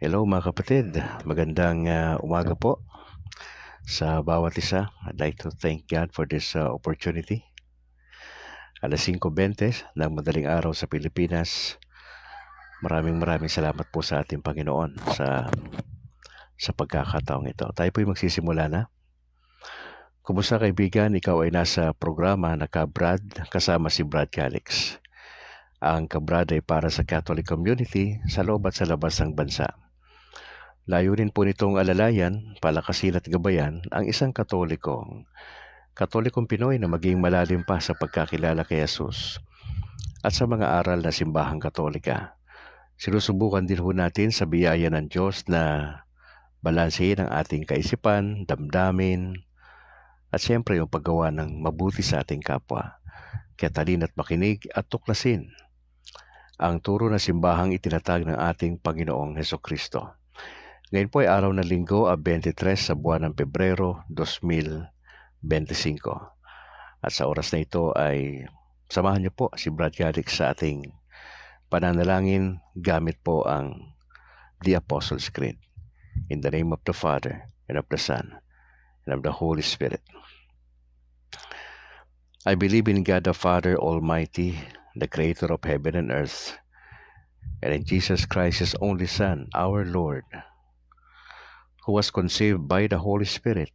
Hello mga kapatid, magandang umaga po sa bawat isa. I'd like to thank God for this opportunity. Alas 5:20 ng madaling araw sa Pilipinas. Maraming salamat po sa ating Panginoon sa pagkakataong ito. Tayo po'y magsisimula na. Kumusta kaibigan? Ikaw ay nasa programa na Kabrad kasama si Brad Calix. Ang Kabrad ay para sa Catholic community sa loob at sa labas ng bansa. Layunin po nitong alalayan, palakasin at gabayan ang isang Katolikong Pinoy na maging malalim pa sa pagkakilala kay Jesus at sa mga aral na simbahang Katolika. Sinusubukan din ho natin sa biyaya ng Diyos na balansehin ang ating kaisipan, damdamin, at siyempre yung paggawa ng mabuti sa ating kapwa. Kaya talin at makinig at tuklasin ang turo na simbahang itinatag ng ating Panginoong Hesukristo. Ngayon po ay araw ng Linggo, 23 sa buwan ng Pebrero 2025. At sa oras na ito ay samahan niyo po si Brad Calix sa ating pananalangin gamit po ang The Apostles' Creed. In the name of the Father, and of the Son, and of the Holy Spirit. I believe in God the Father Almighty, the Creator of heaven and earth, and in Jesus Christ, His only Son, our Lord, who was conceived by the Holy Spirit,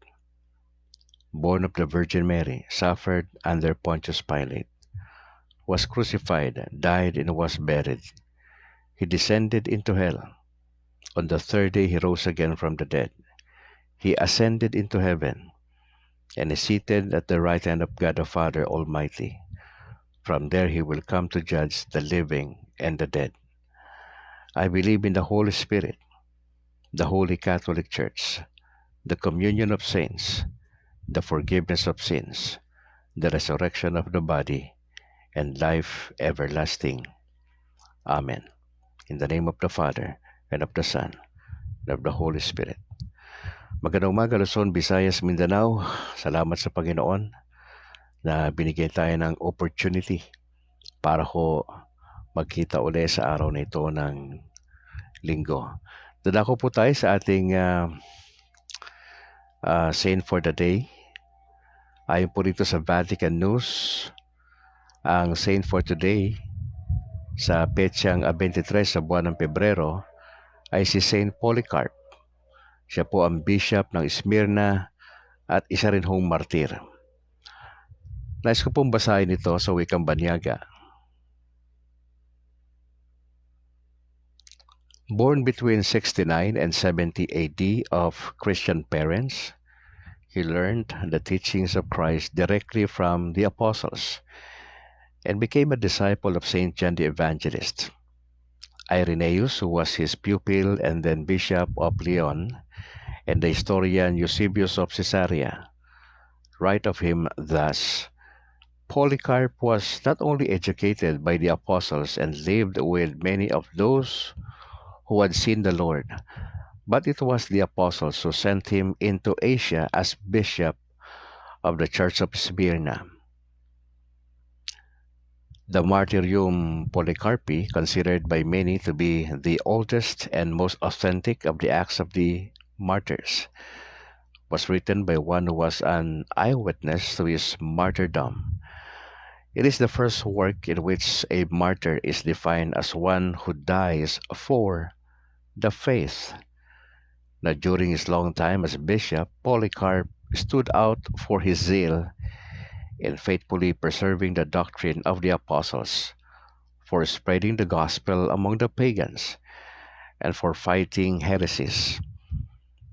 born of the Virgin Mary, suffered under Pontius Pilate, was crucified, died, and was buried. He descended into hell. On the third day He rose again from the dead. He ascended into heaven, and is seated at the right hand of God the Father Almighty. From there He will come to judge the living and the dead. I believe in the Holy Spirit, the Holy Catholic Church, the communion of saints, the forgiveness of sins, the resurrection of the body, and life everlasting. Amen. In the name of the Father, and of the Son, and of the Holy Spirit. Magandang umaga, Luzon, Visayas, Mindanao. Salamat sa Panginoon na binigay tayo ng opportunity para ho magkita uli sa araw na ito ng Linggo. Dadako po tayo sa ating Saint for the Day. Ayon po rito sa Vatican News, ang Saint for today sa petsang 23 sa buwan ng Pebrero ay si Saint Polycarp. Siya po ang bishop ng Smyrna at isa rin hong martir. Nais ko pong basahin ito sa wikang Banyaga. Born between 69 and 70 AD of Christian parents, he learned the teachings of Christ directly from the apostles and became a disciple of Saint John the Evangelist. Irenaeus, who was his pupil and then Bishop of Lyon, and the historian Eusebius of Caesarea, write of him thus: Polycarp was not only educated by the apostles and lived with many of those who had seen the Lord, but it was the apostles who sent him into Asia as bishop of the Church of Smyrna. The Martyrium Polycarpi, considered by many to be the oldest and most authentic of the Acts of the Martyrs, was written by one who was an eyewitness to his martyrdom. It is the first work in which a martyr is defined as one who dies for the faith. Now, during his long time as bishop, Polycarp stood out for his zeal in faithfully preserving the doctrine of the apostles, for spreading the gospel among the pagans, and for fighting heresies.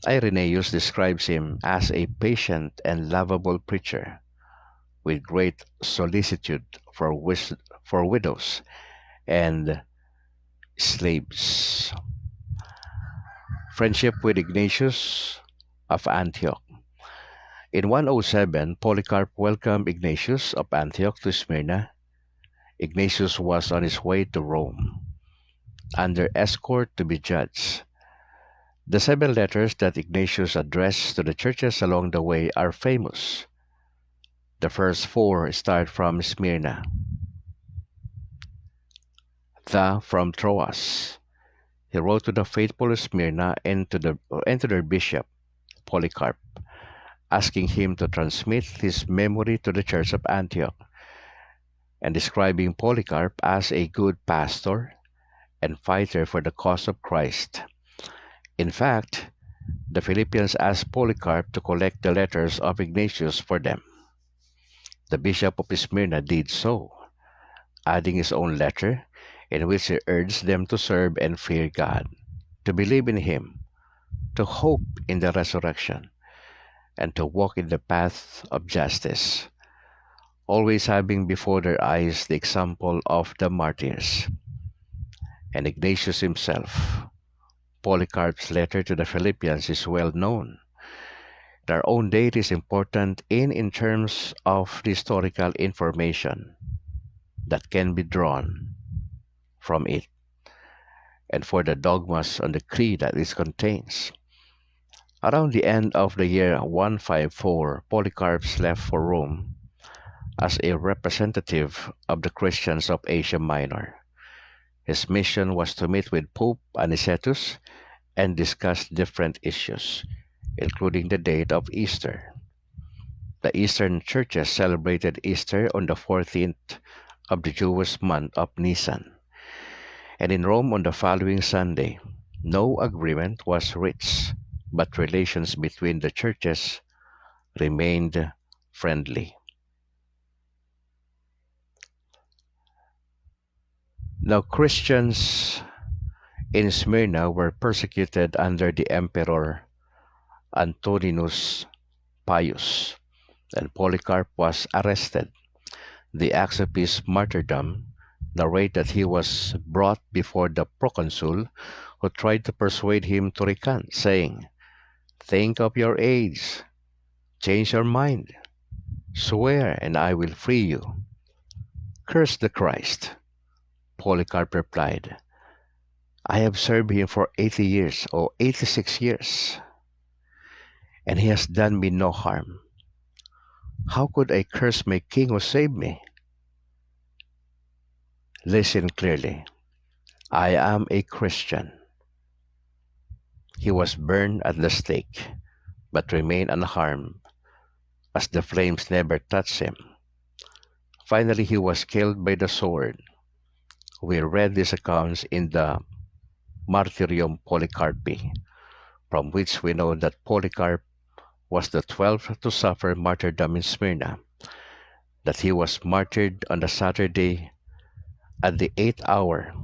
Irenaeus describes him as a patient and lovable preacher, with great solicitude for widows and slaves. Friendship with Ignatius of Antioch. In 107, Polycarp welcomed Ignatius of Antioch to Smyrna. Ignatius was on his way to Rome, under escort to be judged. The 7 letters that Ignatius addressed to the churches along the way are famous. The first 4 start from Smyrna. The from Troas, He wrote to the faithful Smyrna and to their bishop, Polycarp, asking him to transmit his memory to the church of Antioch, and describing Polycarp as a good pastor and fighter for the cause of Christ. In fact, the Philippians asked Polycarp to collect the letters of Ignatius for them. The bishop of Smyrna did so, adding his own letter in which he urged them to serve and fear God, to believe in Him, to hope in the resurrection, and to walk in the path of justice, always having before their eyes the example of the martyrs. And Ignatius himself, Polycarp's letter to the Philippians is well known. Our own date is important in terms of the historical information that can be drawn from it, and for the dogmas on the creed that it contains. Around the end of the year 154, Polycarp left for Rome as a representative of the Christians of Asia Minor. His mission was to meet with Pope Anicetus and discuss different issues, including the date of Easter. The Eastern churches celebrated Easter on the 14th of the Jewish month of Nisan, and in Rome on the following Sunday. No agreement was reached, but relations between the churches remained friendly. Now, Christians in Smyrna were persecuted under the Emperor Antoninus Pius, and Polycarp was arrested. The acts of his martyrdom narrate that he was brought before the proconsul, who tried to persuade him to recant, saying, "Think of your age, change your mind, swear, and I will free you." "Curse the Christ," Polycarp replied. "I have served him for 80 years, or 86 years, and he has done me no harm. How could I curse my king who saved me? Listen clearly. I am a Christian." He was burned at the stake, but remained unharmed, as the flames never touched him. Finally, he was killed by the sword. We read these accounts in the Martyrium Polycarpi, from which we know that Polycarp was the 12th to suffer martyrdom in Smyrna, that he was martyred on the Saturday at the 8th hour,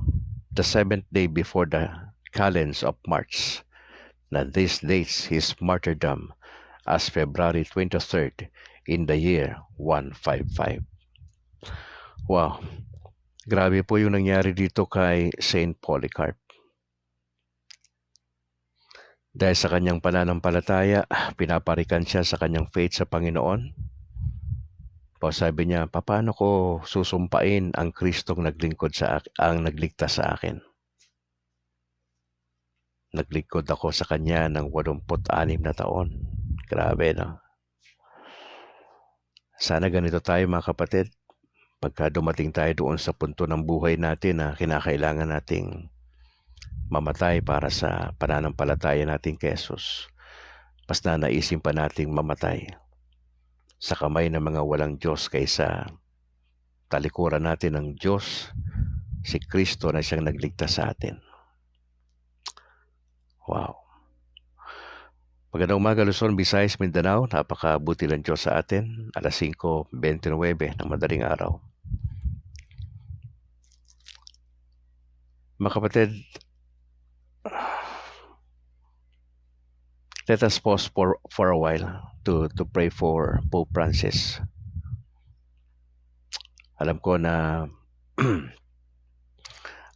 the 7th day before the calends of March. Now this dates his martyrdom as February 23rd in the year 155. Wow, grabe po yung nangyari dito kay Saint Polycarp. Dahil sa kanyang pananampalataya, pinaparikan siya sa kanyang faith sa Panginoon. Sabi niya, paano ko susumpain ang Kristong ang nagligtas sa akin? Naglingkod ako sa kanya ng 86 na taon. Grabe, no? Sana ganito tayo, mga kapatid. Pagka dumating tayo doon sa punto ng buhay natin na kinakailangan nating mamatay para sa pananampalataya natin kay Jesus, mas nanaisin pa nating mamatay sa kamay ng mga walang Diyos kaysa talikuran natin ng Diyos, si Kristo na siyang nagligtas sa atin. Wow. Magandang umaga, Luzon, Visayas, Mindanao. Napakabuti ng Diyos sa atin. 5:29 ng madaling araw. Mga kapatid, let us pause for a while to pray for Pope Francis. Alam ko na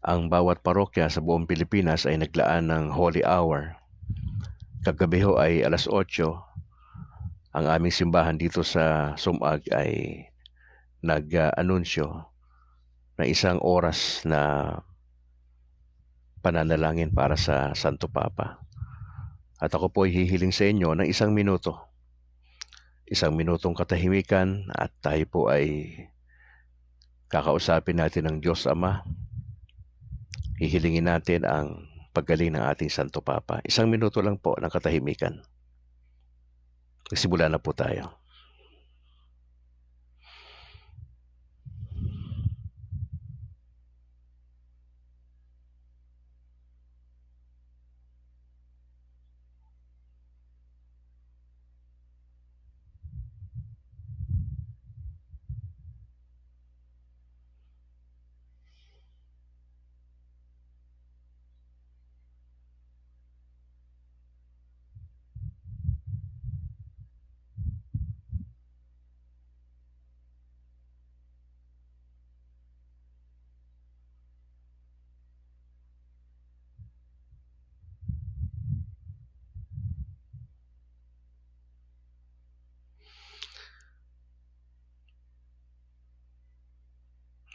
ang bawat parokya sa buong Pilipinas ay naglaan ng Holy Hour. Kagabi ho ay 8:00. Ang aming simbahan dito sa Sumag ay nag-anunsyo na 1 oras na pananalangin para sa Santo Papa. At ako po ay hihiling sa inyo ng 1 minuto. 1 minutong katahimikan at tayo po ay kakausapin natin ng Diyos Ama. Hihilingin natin ang paggaling ng ating Santo Papa. 1 minuto lang po ng katahimikan. Magsimula na po tayo.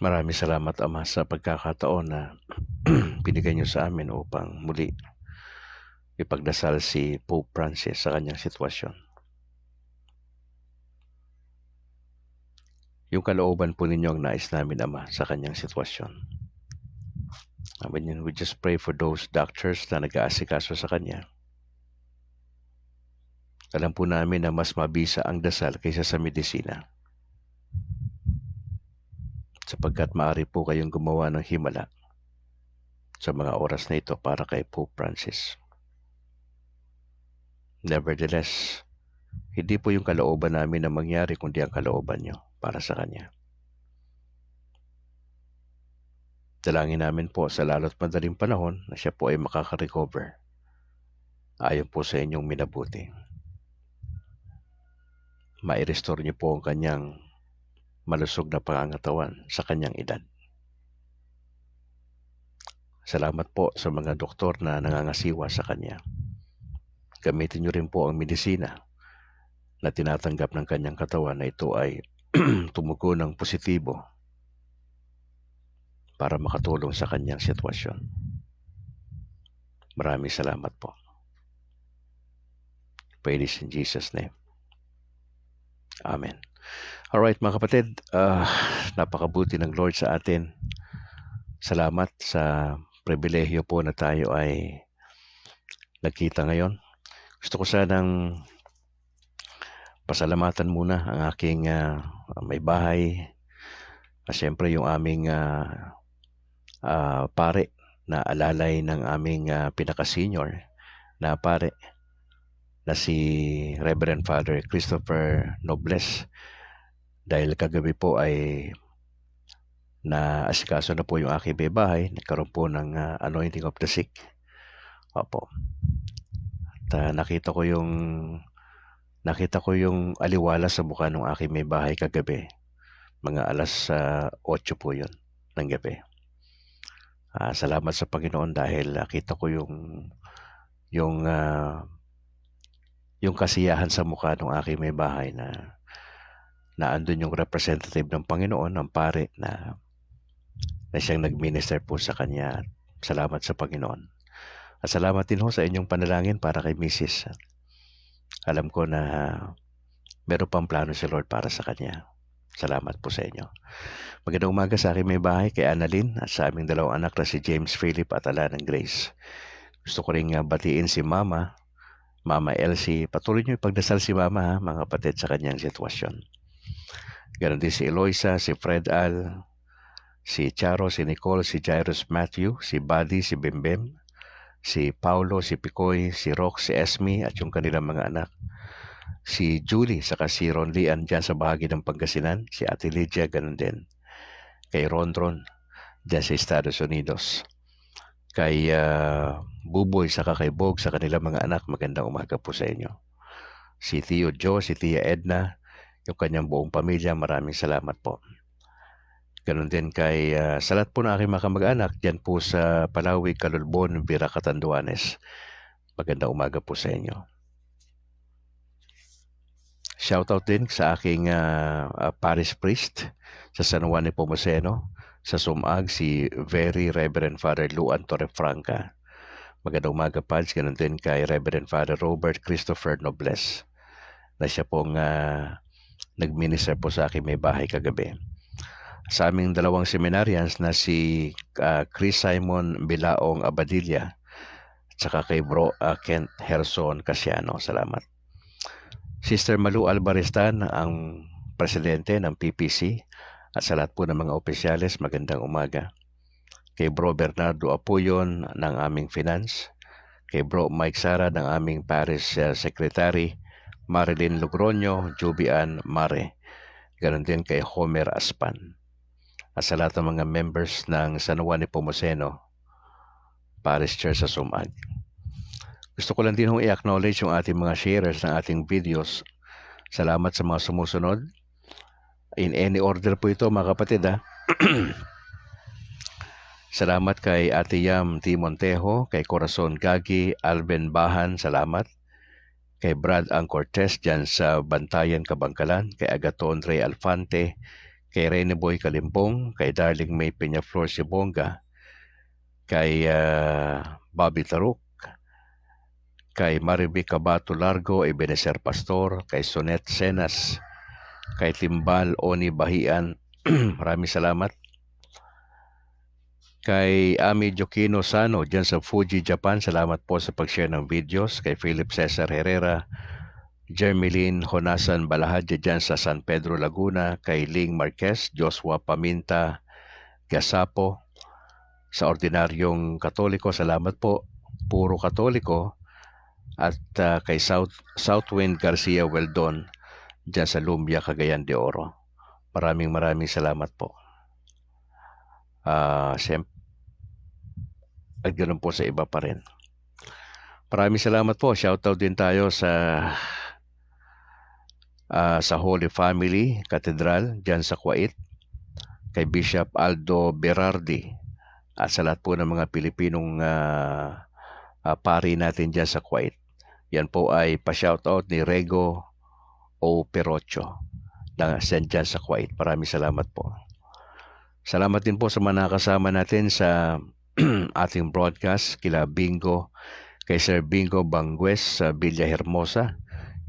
Maraming salamat, Ama, sa pagkakataon na binigay niyo sa amin upang muli ipagdasal si Pope Francis sa kanyang sitwasyon. Yung kalooban po ninyo ang nais namin, Ama, sa kanyang sitwasyon. We just pray for those doctors na nag-aasikaso sa kanya. Alam po namin na mas mabisa ang dasal kaysa sa medisina. Sapagkat maaari po kayong gumawa ng himala sa mga oras na ito para kay Pope Francis. Nevertheless, hindi po yung kalooban namin na mangyari kundi ang kalooban nyo para sa kanya. Dalangin namin po sa lalo't madaling panahon na siya po ay makaka-recover ayon po sa inyong minabuti. Ma-restore niyo po ang kanyang malusog na pangangatawan sa kanyang edad. Salamat po sa mga doktor na nangangasiwa sa kanya. Gamitin niyo rin po ang medisina na tinatanggap ng kanyang katawan na ito ay tumugo ng positibo para makatulong sa kanyang sitwasyon. Maraming salamat po. Pray this in Jesus' name. Amen. Alright mga kapatid, napakabuti ng Lord sa atin. Salamat sa pribilehyo po na tayo ay nagkita ngayon. Gusto ko sanang pasalamatan muna ang aking may bahay. Siyempre yung aming pare na alalay ng aming pinaka-senior na pare na si Reverend Father Christopher Nobles. Dahil kagabi po ay naasikaso na po yung aking may bahay, nagkaroon po ng anointing of the sick. Opo. At nakita ko yung aliwala sa mukha ng aking may bahay kagabi. Mga alas 8 po yun ng gabi. Salamat sa Panginoon dahil nakita ko yung kasiyahan sa mukha ng aking may bahay na andun yung representative ng Panginoon, ng pare na siyang nag-minister po sa kanya. Salamat sa Panginoon. At salamat din ho sa inyong panalangin para kay Mrs. Alam ko na meron pang plano si Lord para sa kanya. Salamat po sa inyo. Magandang umaga sa aking may bahay, kay Annalyn, at sa aming dalawang anak na si James Philip at Alan Grace. Gusto ko rin batiin si Mama Elsie. Patuloy niyo ipagdasal si Mama, mga kapatid, sa kanyang sitwasyon. Ganon din si Eloisa, si Fred Al, si Charo, si Nicole, si Jairus Matthew, si Buddy, si Bimbem, si Paulo, si Picoy, si Rox, si Esme at yung kanilang mga anak. Si Julie, saka si Ron Lian dyan sa bahagi ng Pangasinan. Si Ate Lydia, ganon din. Kay Rondron, dyan sa Estados Unidos. Kay Buboy, saka kay Bog, sa kanilang mga anak. Magandang umaga po sa inyo. Si Tio Joe, si Tia Edna, yung kanyang buong pamilya, maraming salamat po. Ganon din kay sa lahat po ng aking mga kamag-anak dyan po sa Palawi, Calulbon, Vira, Catanduanes. Magandang umaga po sa inyo. Shoutout din sa aking parish priest sa San Juan Nepomuceno, sa Sumag, si Very Reverend Father Luan Torrefranca. Magandang umaga, Pads. Ganon din kay Reverend Father Robert Christopher Nobles na siya pong nag-minister po sa aking may bahay kagabi. Sa aming dalawang seminarians na si Chris Simon Bilaong Abadilla saka kay Bro Kent Herson Casiano. Salamat. Sister Malu Albarestan, ang presidente ng PPC, at sa lahat po ng mga opisyales, magandang umaga. Kay Bro Bernardo Apuyon ng aming finance, kay Bro Mike Sara ng aming parish secretary, Marilyn Logroño, Jubian Mare, ganon din kay Homer Aspan. At sa lahat ng mga members ng San Juan Nepomuceno Parish Church sa Sumag. Gusto ko lang din i-acknowledge yung ating mga sharers ng ating videos. Salamat sa mga sumusunod. In any order po ito, mga kapatid, ha? Salamat kay Ate Yam T. Montejo, kay Corazon Gagi, Alvin Bahan, salamat. Kay Brad Ang Cortez dyan sa Bantayan, Kabangkalan, kay Agaton Ray Alfante, kay Rene Boy Kalimpong, kay Darling May Peñaflor Sibonga, kay Bobby Taruk, kay Marivic Cabato Largo, Ebenezer Pastor, kay Sonet Senas, kay Timbal Oni Bahian, maraming salamat. Kay Ami Jokino Sano dyan sa Fuji, Japan, salamat po sa pag-share ng videos. Kay Philip Cesar Herrera, Jermeline Honasan Balahadya dyan sa San Pedro, Laguna, kay Ling Marquez, Joshua Paminta Gasapo, sa Ordinaryong Katoliko, salamat po, puro Katoliko, at kay Southwind Garcia Weldon dyan sa Lumbia, Cagayan de Oro. Maraming salamat po. At ganoon po sa iba pa rin. Maraming salamat po. Shoutout din tayo sa Holy Family Cathedral dyan sa Kuwait, kay Bishop Aldo Berardi, at sa lahat po ng mga Pilipinong pari natin dyan sa Kuwait. Yan po ay pa-shoutout ni Rego O. Perocho na dyan sa Kuwait. Maraming salamat po. Salamat din po sa mga nakasama natin sa ating broadcast, kila Bingo, kay Sir Bingo Bangues sa Villa Hermosa.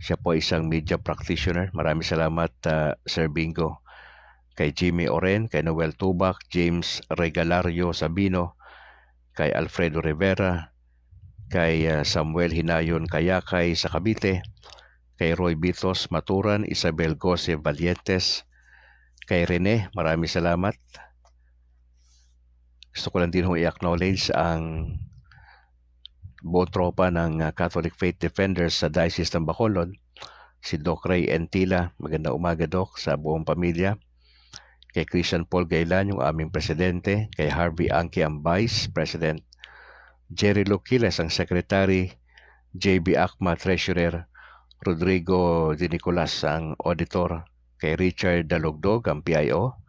Siya po isang media practitioner. Maraming salamat, Sir Bingo. Kay Jimmy Oren, kay Noel Tubac, James Regalario Sabino, kay Alfredo Rivera, kay Samuel Hinayon Kayakay sa Cavite, kay Roy Bitos Maturan, Isabel Gose Valientes, kay Rene, maraming salamat. Gusto ko lang din i-acknowledge ang buong tropa ng Catholic Faith Defenders sa Diocese ng Bacolod, si Doc Ray Entila, magandang umaga Doc, sa buong pamilya. Kay Christian Paul Gailan, yung aming presidente, kay Harvey Anki, ang Vice President, Jerry Luquiles, ang Secretary, JB Akma, Treasurer, Rodrigo De Nicolas, ang Auditor, kay Richard Dalugdog, ang PIO,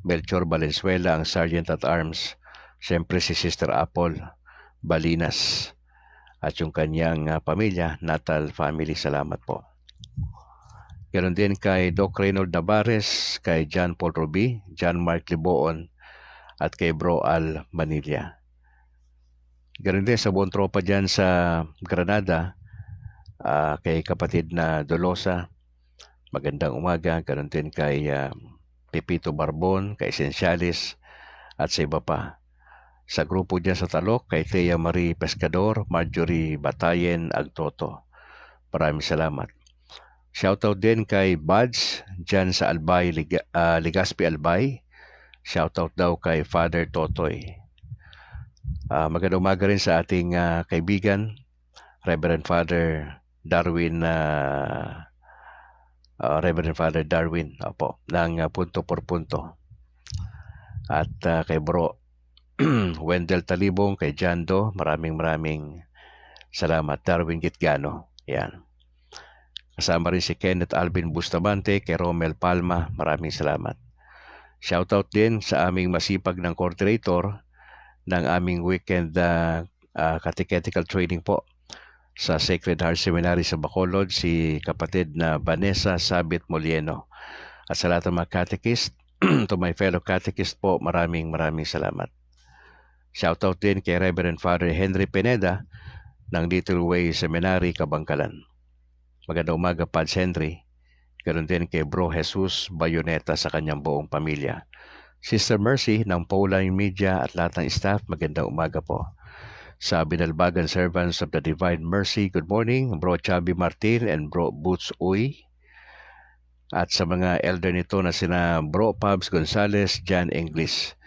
Melchor Valenzuela, ang Sergeant at Arms, siyempre si Sister Apple Balinas, at yung kanyang pamilya, Natal Family, salamat po. Ganon din kay Doc Reynold Navarez, kay John Paul Ruby, John Mark Liboon, at kay Bro Al Manilla. Ganon din sa buong tropa dyan sa Granada, kay kapatid na Dolosa, magandang umaga. Ganon din kay Pepito Barbon, kay Esencialis, at sa iba pa. Sa grupo dyan sa Talok, kay Thea Marie Pescador, Marjorie Batayen Agtoto. Maraming salamat. Shoutout din kay Buds dyan sa Albay, Legazpi Albay. Shoutout daw kay Father Totoy. Magandang umaga rin sa ating kaibigan, Reverend Father Darwin, opo, ng Punto por Punto. At kay Bro Wendell Talibong, kay Jando, maraming salamat. Darwin Gitgano, yan. Kasama rin si Kenneth Alvin Bustamante, kay Romel Palma, maraming salamat. Shoutout din sa aming masipag ng coordinator ng aming weekend catechetical training po sa Sacred Heart Seminary sa Bacolod, si kapatid na Vanessa Sabit Molieno. At sa lahat ng mga catechist, to my fellow catechist po, maraming salamat. Shoutout din kay Reverend Father Henry Pineda ng Little Way Seminary, Kabangkalan. Magandang umaga, Pads Henry. Ganoon din kay Bro Jesus Bayoneta sa kanyang buong pamilya. Sister Mercy ng Pauline Media at lahat ng staff, magandang umaga po. Sa binalbagan servants of the Divine Mercy, good morning, Bro Chubby Martin and Bro Boots Uy. At sa mga elder nito na sina Bro Pabs Gonzales, Jan English.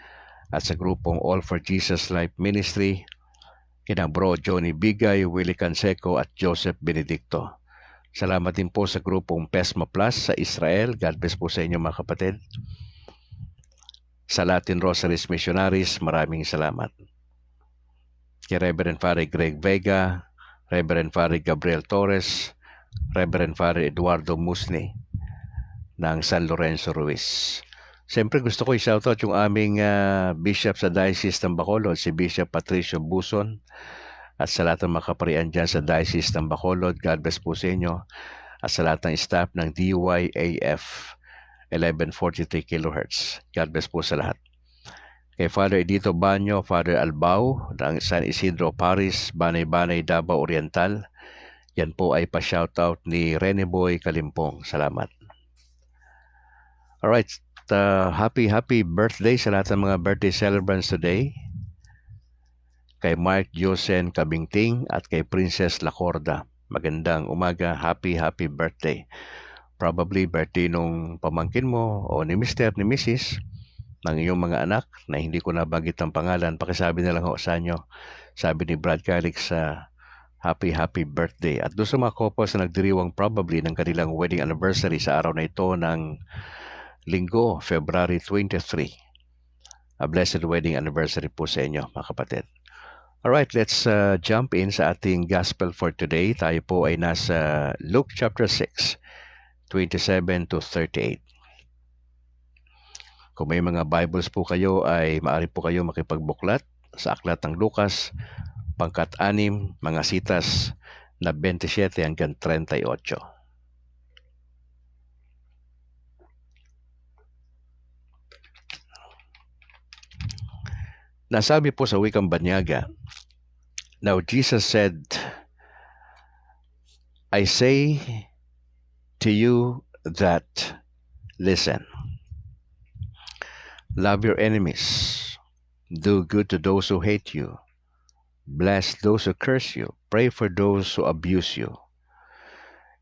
At sa grupong All for Jesus Life Ministry, kina Bro Johnny Bigay, Willie Canseco at Joseph Benedicto. Salamat din po sa grupong PESMA Plus sa Israel. God bless po sa inyo mga kapatid. Sa Latin Rosaries Missionaries, maraming salamat. Kay Reverend Father Greg Vega, Reverend Father Gabriel Torres, Reverend Father Eduardo Musni ng San Lorenzo Ruiz. Siyempre gusto ko i-shoutout yung aming Bishop sa Diocese ng Bacolod, si Bishop Patricio Buson. At sa lahat ng mga kaparian dyan sa Diocese ng Bacolod, God bless po sa inyo. At sa lahat ng staff ng DYAF 1143 kHz, God bless po sa lahat. Kay Father Edito Banyo, Father Albao ng San Isidro Paris, Banay-Banay, Davao Oriental. Yan po ay pa-shoutout ni Rene Boy Kalimpong. Salamat. Alright, happy birthday sa lahat ng mga birthday celebrants today. Kay Mark Josen Kabingting at kay Princess Lacorda. Magandang umaga, happy birthday. Probably birthday nung pamangkin mo o ni Mr. ni Mrs. ng iyong mga anak na hindi ko nabanggit ang pangalan. Pakisabi na lang ho sa inyo. Sabi ni Brad Calix sa happy birthday. At doon sa mga couples na nagdiriwang probably ng kanilang wedding anniversary sa araw na ito ng Linggo, February 23. A blessed wedding anniversary po sa inyo mga kapatid. Alright, let's jump in sa ating gospel for today. Tayo po ay nasa Luke chapter 6, 27 to 38. Kung may mga Bibles po kayo, ay maaari po kayo makipagbuklat sa aklat ng Lucas, pangkat 6, mga sitas na 27 hanggang 38. Nasabi po sa wikang banyaga, Now Jesus said, I say to you that listen. Love your enemies. Do good to those who hate you. Bless those who curse you. Pray for those who abuse you.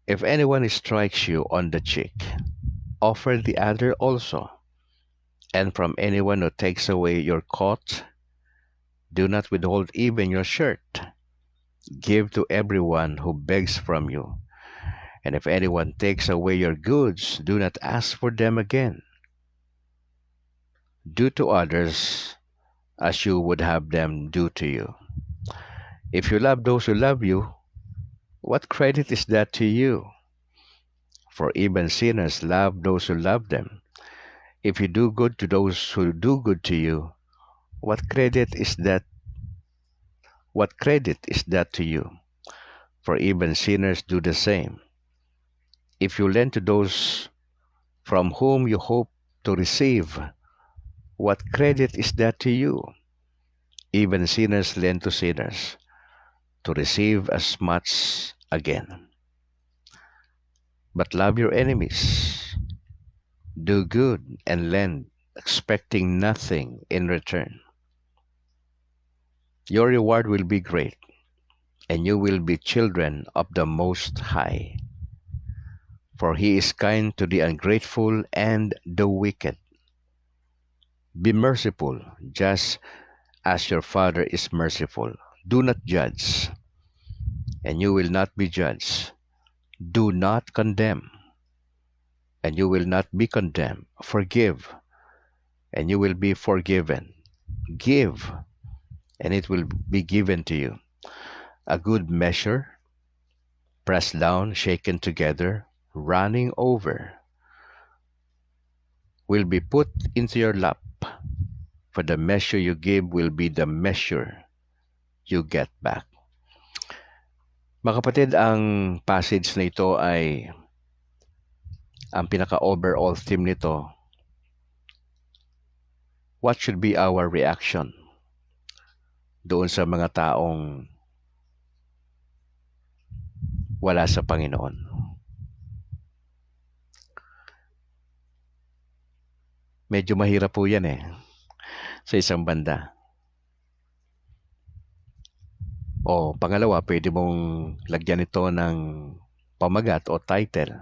If anyone strikes you on the cheek, offer the other also. And from anyone who takes away your coat, do not withhold even your shirt. Give to everyone who begs from you. And if anyone takes away your goods, do not ask for them again. Do to others as you would have them do to you. If you love those who love you, what credit is that to you? For even sinners love those who love them. If you do good to those who do good to you, what credit is that to you? For even sinners do the same. If you lend to those from whom you hope to receive, what credit is that to you? Even sinners lend to sinners to receive as much again. But love your enemies. Do good and lend, expecting nothing in return. Your reward will be great, and you will be children of the Most High. For He is kind to the ungrateful and the wicked. Be merciful, just as your Father is merciful. Do not judge, and you will not be judged. Do not condemn, and you will not be condemned. Forgive, and you will be forgiven. Give, and it will be given to you. A good measure, pressed down, shaken together, running over, will be put into your lap. For the measure you give will be the measure you get back. Mga kapatid, ang passage na ito ay ang pinaka-overall theme nito. What should be our reaction doon sa mga taong wala sa Panginoon? Medyo mahirap po yan sa isang banda. O pangalawa, pwede mong lagyan ito ng pamagat o title.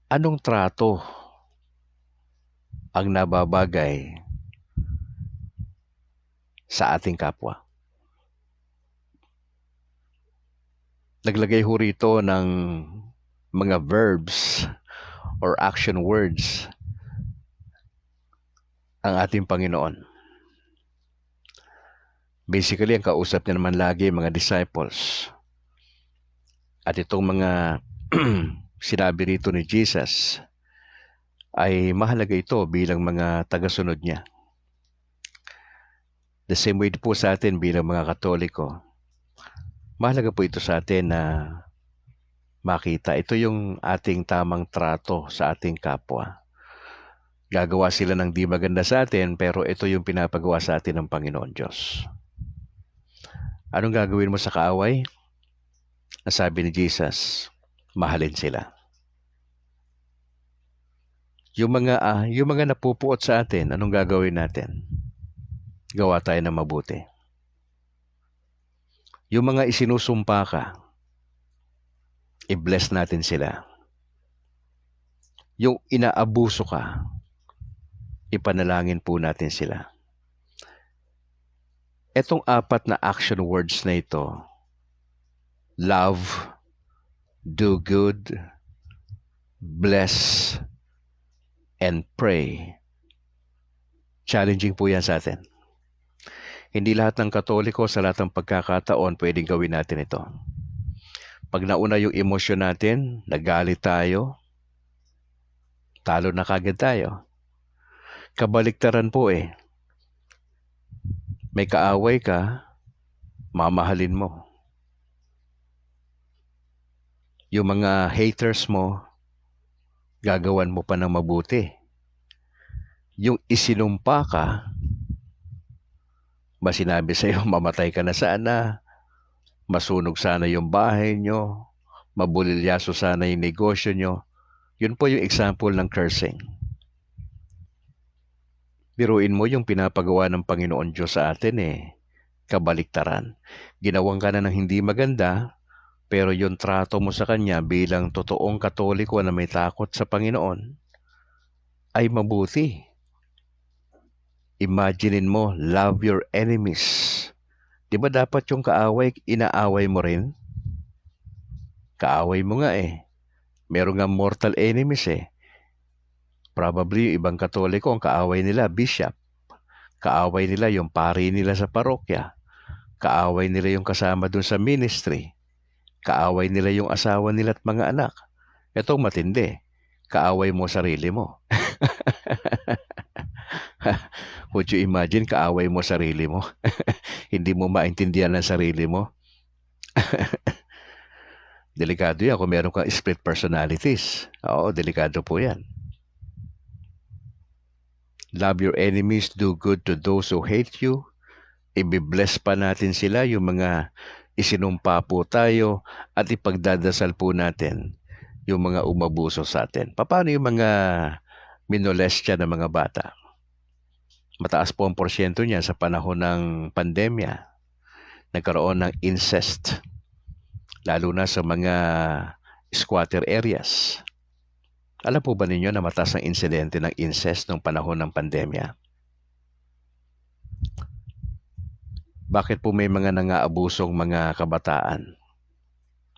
Anong trato ang nababagay sa ating kapwa? Naglagay ho rito ng mga verbs or action words ang ating Panginoon. Basically, ang kausap niya naman lagi mga disciples. At itong mga sinabi rito ni Jesus ay mahalaga ito bilang mga tagasunod niya. The same way po sa atin bilang mga Katoliko. Mahalaga po ito sa atin na makita. Ito yung ating tamang trato sa ating kapwa. Gagawa sila ng di maganda sa atin, pero ito yung pinapagawa sa atin ng Panginoon Diyos. Anong gagawin mo sa kaaway? Nasabi ni Jesus, mahalin sila. Yung mga napupuot sa atin, anong gagawin natin? Gawa tayo ng mabuti. Yung mga isinusumpa ka, i-bless natin sila. Yung inaabuso ka, ipanalangin po natin sila. Etong 4 na action words na ito, love, do good, bless, and pray. Challenging po yan sa atin. Hindi lahat ng Katoliko sa lahat ng pagkakataon pwedeng gawin natin ito. Pag nauna yung emosyon natin, nagalit tayo, talo na kagad tayo. Kabaliktaran po eh. May kaaway ka, mamahalin mo. Yung mga haters mo, gagawan mo pa ng mabuti. Yung isinumpa ka, ba sinabi sa'yo, mamatay ka na sana, masunog sana yung bahay nyo, mabulilyaso sana yung negosyo nyo. Yun po yung example ng cursing. Biruin mo yung pinapagawa ng Panginoon Diyos sa atin kabaliktaran. Ginawang ka na ng hindi maganda, pero yung trato mo sa Kanya bilang totoong Katoliko na may takot sa Panginoon, ay mabuti. Imaginein mo, love your enemies. Di ba dapat yung kaaway, inaaway mo rin? Kaaway mo nga Meron nga mortal enemies Probably yung ibang Katoliko, ang kaaway nila, bishop. Kaaway nila yung pari nila sa parokya. Kaaway nila yung kasama dun sa ministry. Kaaway nila yung asawa nila at mga anak. Ito matindi. Kaaway mo sarili mo. Would you imagine, kaaway mo sarili mo? Hindi mo maintindihan ang sarili mo? Delikado yan kung meron kang split personalities. Oo, delikado po yan. Love your enemies, do good to those who hate you. Ibibless pa natin sila, yung mga isinumpa po tayo, at ipagdadasal po natin yung mga umabuso sa atin. Paano yung mga minolestya ng mga bata? Mataas po ang porsyento niya sa panahon ng pandemya. Nagkaroon ng incest, lalo na sa mga squatter areas. Alam po ba ninyo na mataas ang insidente ng incest noong panahon ng pandemya? Bakit po may mga nangaabusong mga kabataan?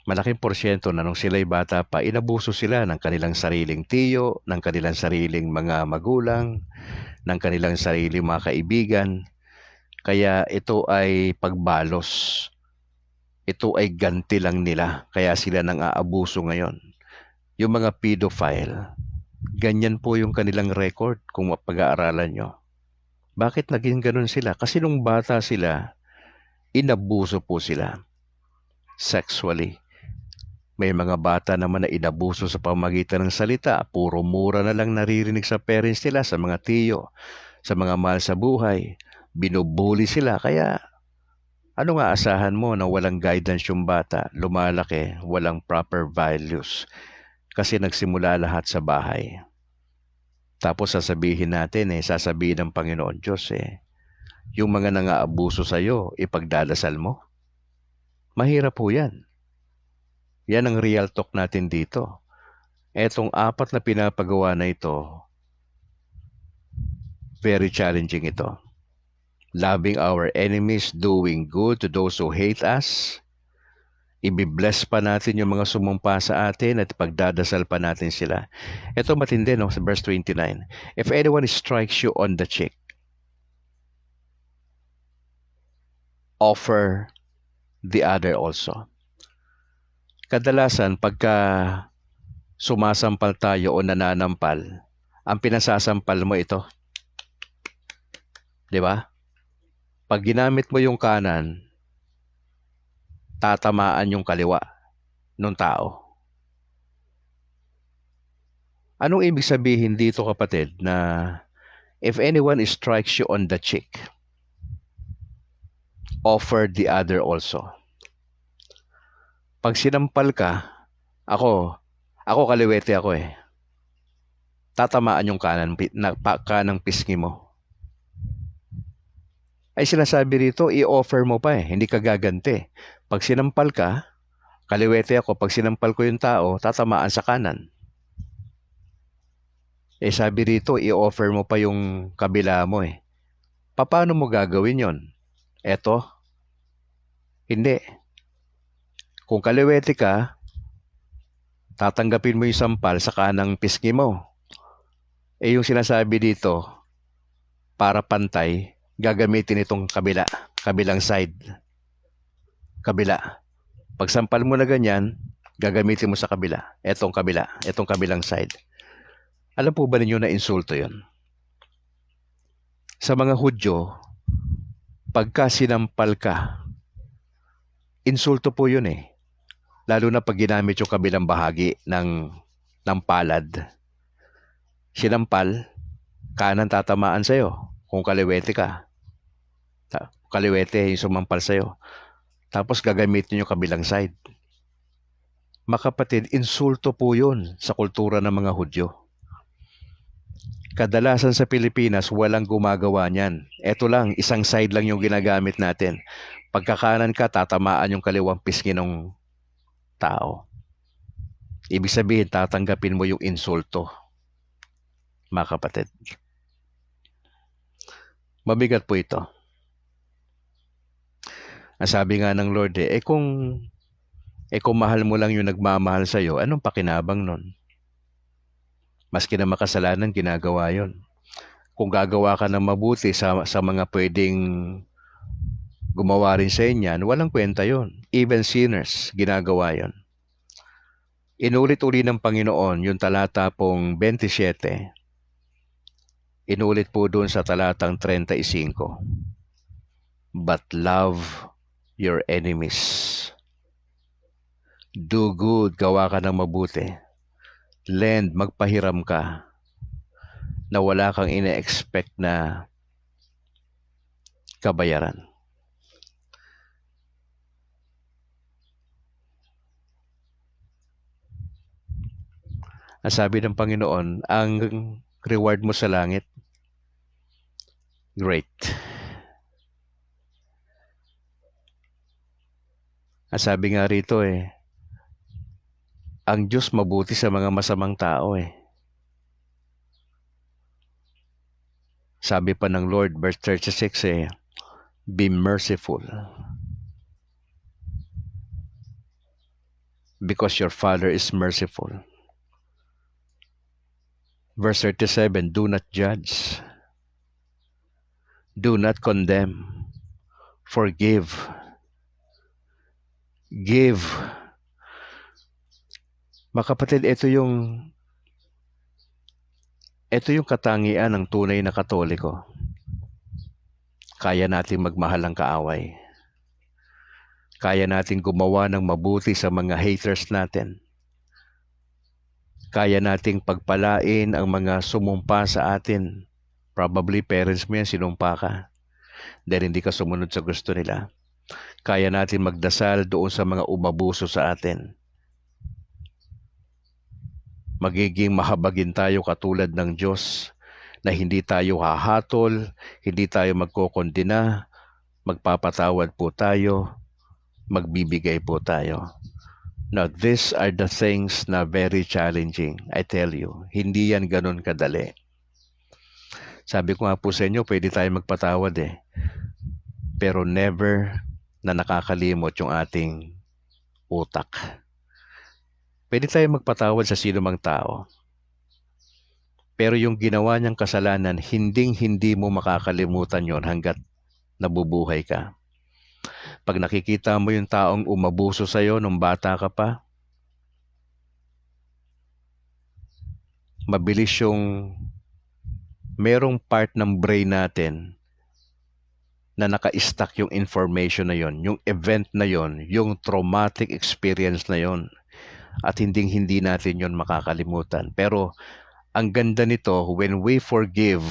Malaking porsyento na nung sila'y bata pa, inabuso sila ng kanilang sariling tiyo, ng kanilang sariling mga magulang, ng kanilang sariling mga kaibigan. Kaya ito ay pagbalos. Ito ay ganti lang nila. Kaya sila nang-aabuso ngayon. Yung mga pedophile, ganyan po yung kanilang record kung mapag-aaralan nyo. Bakit naging ganun sila? Kasi nung bata sila, inabuso po sila sexually. May mga bata naman na inabuso sa pamagitan ng salita. Puro mura na lang naririnig sa parents nila, sa mga tiyo, sa mga mahal sa buhay. Binubuli sila. Kaya ano nga asahan mo na walang guidance yung bata? Lumalaki, walang proper values. Kasi nagsimula lahat sa bahay. Tapos sasabihin natin sasabihin ng Panginoon Diyos yung mga nang-aabuso sa'yo, ipagdadasal mo? Mahirap po yan. Yan ang real talk natin dito. Etong 4 na pinapagawa na ito, very challenging ito. Loving our enemies, doing good to those who hate us. Ibibless pa natin yung mga sumumpa sa atin at pagdadasal pa natin sila. Ito matindi, no? Sa verse 29. If anyone strikes you on the cheek, offer the other also. Kadalasan, pagka sumasampal tayo o nananampal, ang pinasasampal mo ito. Di ba? Pag ginamit mo yung kanan, tatamaan yung kaliwa ng tao. Anong ibig sabihin dito, kapatid, na if anyone strikes you on the cheek, offer the other also. Pag sinampal ka, ako kaliwete ako eh. Tatamaan yung kanang pisngi mo. Ay sinasabi rito, i-offer mo pa eh, hindi ka gaganti. Pag sinampal ka, kaliwete ako, pag sinampal ko yung tao, tatamaan sa kanan. Eh sabi rito, i-offer mo pa yung kabila mo eh. Paano mo gagawin yon? Eto, hindi. Kung kaliwete ka, tatanggapin mo yung sampal sa kanang pisngi mo. Eh yung sinasabi dito, para pantay, gagamitin itong kabilang side. Kabila. Pag sampal mo na ganyan, gagamitin mo sa kabila. Etong kabilang side. Alam po ba ninyo na insulto yon? Sa mga Hudyo, pagka sinampal ka, insulto po yun eh. Lalo na pag ginamit yung kabilang bahagi ng palad. Sinampal, kanan tatamaan sa'yo kung kaliwete ka. Kaliwete yung sumampal sa'yo. Tapos gagamitin yung kabilang side. Makapatid, insulto po yun sa kultura ng mga Hudyo. Kadalasan sa Pilipinas, walang gumagawa niyan. Ito lang, isang side lang yung ginagamit natin. Pagkakanan ka, tatamaan yung kaliwang pisngi ng tao. Ibig sabihin, tatanggapin mo yung insulto. Mga kapatid. Mabigat po ito. Ang sabi nga ng Lord kung mahal mo lang yung nagmamahal sa'yo, anong pakinabang nun? Maski na makasalanan, ginagawa yon. Kung gagawa ka ng mabuti sa mga pwedeng gumawa rin sa inyan, walang kwenta yon. Even sinners, ginagawa yon. Inulit-uli ng Panginoon yung talata pong 27. Inulit po doon sa talatang 35. But love your enemies. Do good, gawa ka ng mabuti. Lend, magpahiram ka na wala kang ina-expect na kabayaran. Ang sabi ng Panginoon, ang reward mo sa langit, great. Ang sabi nga rito ang Diyos mabuti sa mga masamang tao Sabi pa ng Lord, verse 36 be merciful because your Father is merciful. Verse 37, do not judge. Do not condemn. Forgive. Give. Mga kapatid, ito yung katangian ng tunay na Katoliko. Kaya natin magmahal ang kaaway. Kaya natin gumawa ng mabuti sa mga haters natin. Kaya nating pagpalain ang mga sumumpa sa atin. Probably parents mo yan, sinumpa ka. Dahil hindi ka sumunod sa gusto nila. Kaya natin magdasal doon sa mga umabuso sa atin. Magiging mahabagin tayo katulad ng Diyos na hindi tayo hahatol, hindi tayo magkokondena, magpapatawad po tayo, magbibigay po tayo. Now, these are the things na very challenging. I tell you, hindi yan ganun kadali. Sabi ko nga po sa inyo, pwede tayo magpatawad eh. Pero never na nakakalimot yung ating utak. Pwede tayo magpatawad sa sino mang tao. Pero yung ginawa niyang kasalanan, hindi mo makakalimutan yon hanggat nabubuhay ka. Pag nakikita mo yung taong umabuso sa'yo nung bata ka pa, mabilis yung merong part ng brain natin na naka-stack yung information na yon, yung event na yon, yung traumatic experience na yon. At hindi natin yon makakalimutan. Pero ang ganda nito, when we forgive,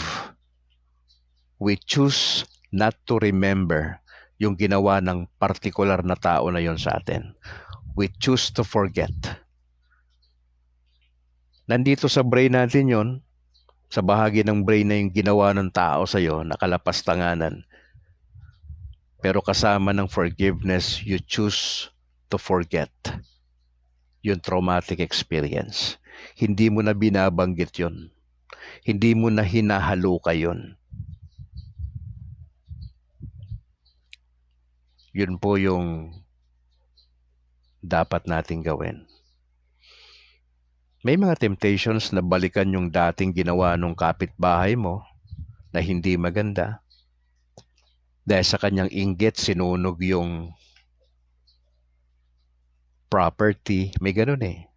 we choose not to remember yung ginawa ng partikular na tao na yon sa atin. We choose to forget. Nandito sa brain natin yon, sa bahagi ng brain na yung ginawa ng tao sa'yo, nakalapastanganan. Pero kasama ng forgiveness, you choose to forget yung traumatic experience. Hindi mo na binabanggit yon. Hindi mo na hinahaluka yon. Yun po yung dapat nating gawin. May mga temptations na balikan yung dating ginawa nung kapitbahay mo na hindi maganda. Dahil sa kanyang inggit, sinunog yung property. May ganun eh.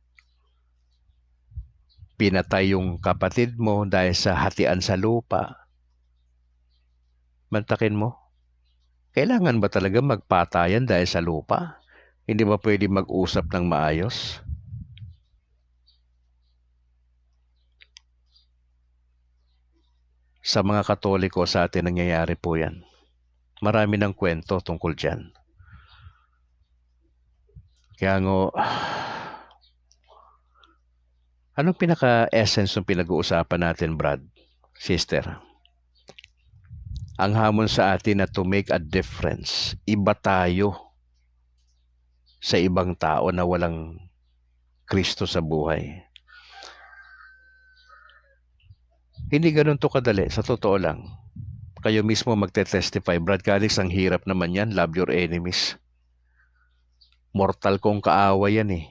Pinatay yung kapatid mo dahil sa hatian sa lupa. Mantakin mo. Kailangan ba talaga magpatayan dahil sa lupa? Hindi ba pwede mag-usap ng maayos? Sa mga Katoliko sa atin nangyayari po yan. Marami ng kwento tungkol dyan. Kaya nga, anong pinaka-essence ng pinag-uusapan natin, Brad? Sister? Ang hamon sa atin na to make a difference. Iba tayo sa ibang tao na walang Kristo sa buhay. Hindi ganun to kadali, sa totoo lang. Kayo mismo magte-testify, Brad Calix, ang hirap naman yan, love your enemies. Mortal kong kaaway yan eh.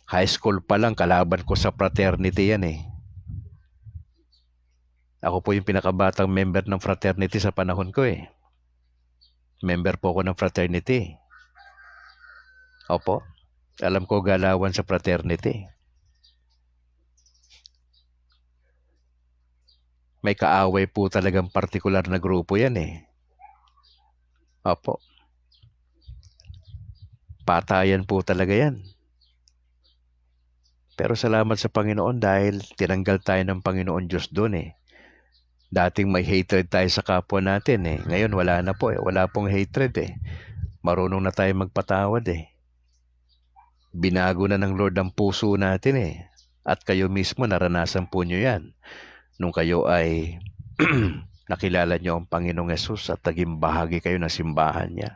High school pa lang, kalaban ko sa fraternity yan eh. Ako po yung pinakabatang member ng fraternity sa panahon ko eh. Member po ako ng fraternity. Opo, alam ko galawan sa fraternity. May kaaway po talagang partikular na grupo yan eh. Opo. Patayan po talaga yan. Pero salamat sa Panginoon dahil tinanggal tayo ng Panginoon Diyos doon eh. Dating may hatred tayo sa kapwa natin eh. Ngayon wala na po eh. Wala pong hatred eh. Marunong na tayo magpatawad eh. Binago na ng Lord ang puso natin eh. At kayo mismo naranasan po nyo yan. Nung kayo ay nakilala nyo ang Panginoong Yesus at naging bahagi kayo ng simbahan niya.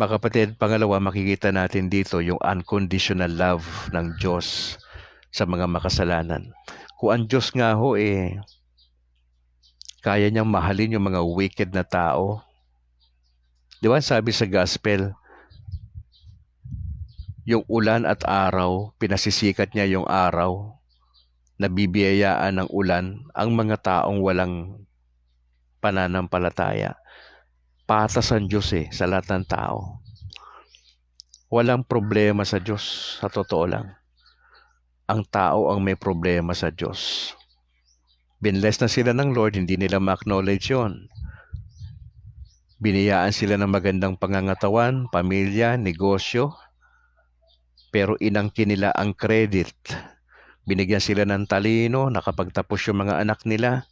Mga kapatid, pangalawa, makikita natin dito yung unconditional love ng Diyos sa mga makasalanan. Kung ang Diyos nga ho kaya niyang mahalin yung mga wicked na tao. Di ba sabi sa gospel, yung ulan at araw, pinasisikat niya yung araw, nabibiyayaan ng ulan ang mga taong walang pananampalataya. Patas ang Diyos sa lahat ng tao. Walang problema sa Diyos, sa totoo lang. Ang tao ang may problema sa Diyos. Binless na sila ng Lord, hindi nila ma-acknowledge yun. Biniyaan sila ng magandang pangangatawan, pamilya, negosyo, pero inangkin nila ang credit. Binigyan sila ng talino, nakapagtapos yung mga anak nila.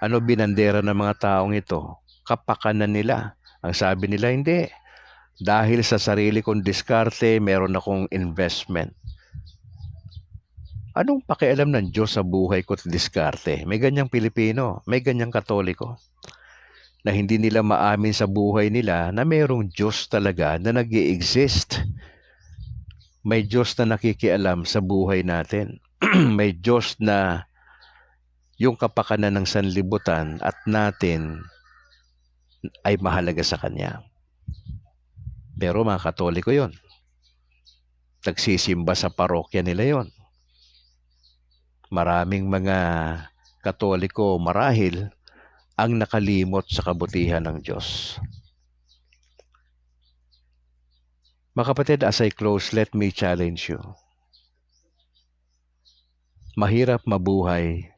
Ano binandera ng mga taong ito? Kapakanan nila. Ang sabi nila, hindi. Dahil sa sarili kong diskarte, meron akong investment. Anong pakialam ng Diyos sa buhay ko't diskarte? May ganyang Pilipino, may ganyang Katoliko, na hindi nila maamin sa buhay nila na mayroong Diyos talaga na nag-i-exist. May Diyos na nakikialam sa buhay natin. May Diyos na yung kapakanan ng sanlibutan at natin ay mahalaga sa Kanya. Pero mga Katoliko yon, nagsisimba sa parokya nila yon. Maraming mga Katoliko marahil ang nakalimot sa kabutihan ng Diyos. Mga kapatid, as I close, let me challenge you. Mahirap mabuhay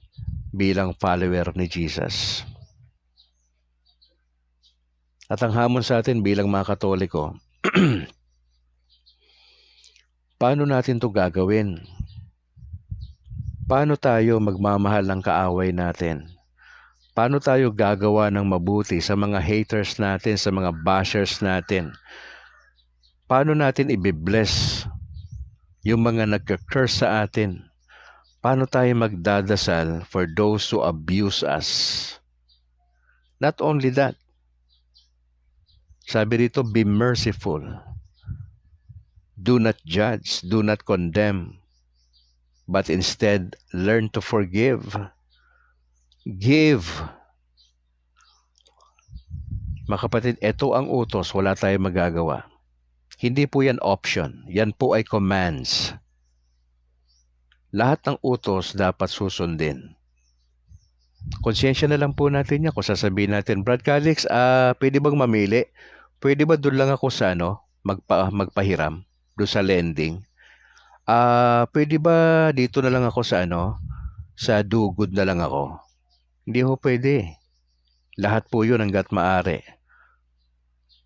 bilang follower ni Jesus. At ang hamon sa atin bilang mga Katoliko, paano natin ito gagawin? Paano tayo magmamahal ng kaaway natin? Paano tayo gagawa ng mabuti sa mga haters natin, sa mga bashers natin? Paano natin i-bless yung mga nagka-curse sa atin? Paano tayo magdadasal for those who abuse us? Not only that, sabi dito, be merciful. Do not judge, do not condemn, but instead learn to forgive. Give. Mga kapatid, ito ang utos, wala tayong magagawa. Hindi po yan option, yan po ay commands. Lahat ng utos dapat susundin. Konsyensya na lang po natin yan kung sasabihin natin, Brad Calix, pwede bang mamili? Pwede ba doon lang ako sa magpahiram, doon sa lending? Pwede ba dito na lang ako sa sa do good na lang ako? Hindi ho pwede. Lahat po yun hanggat maaari.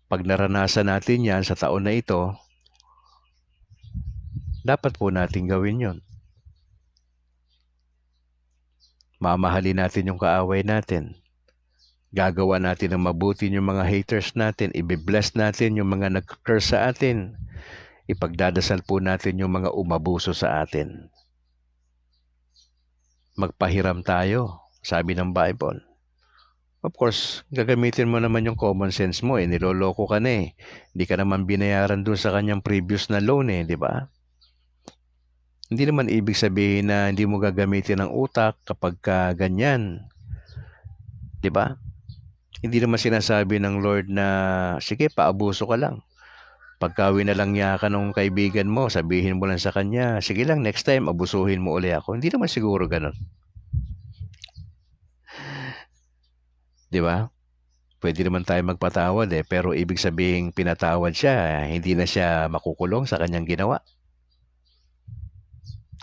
Pag naranasan natin yan sa taon na ito, dapat po natin gawin yun. Mamahalin natin yung kaaway natin. Gagawa natin ng mabuti yung mga haters natin. Ibe-bless natin yung mga nag-curse sa atin. Ipagdadasal po natin yung mga umabuso sa atin. Magpahiram tayo, sabi ng Bible. Of course, gagamitin mo naman yung common sense mo. Niloloko ka na eh. Hindi ka naman binayaran dun sa kanyang previous na loan eh, di ba? Hindi naman ibig sabihin na hindi mo gagamitin ang utak kapag ganyan. Di ba? Hindi naman sinasabi ng Lord na, sige, paabuso ka lang. Pagka winalang ka ng kaibigan mo, sabihin mo lang sa kanya, sige lang, next time, abusuhin mo uli ako. Hindi naman siguro ganun. Di ba? Pwede naman tayo magpatawad pero ibig sabihin pinatawad siya, hindi na siya makukulong sa kanyang ginawa.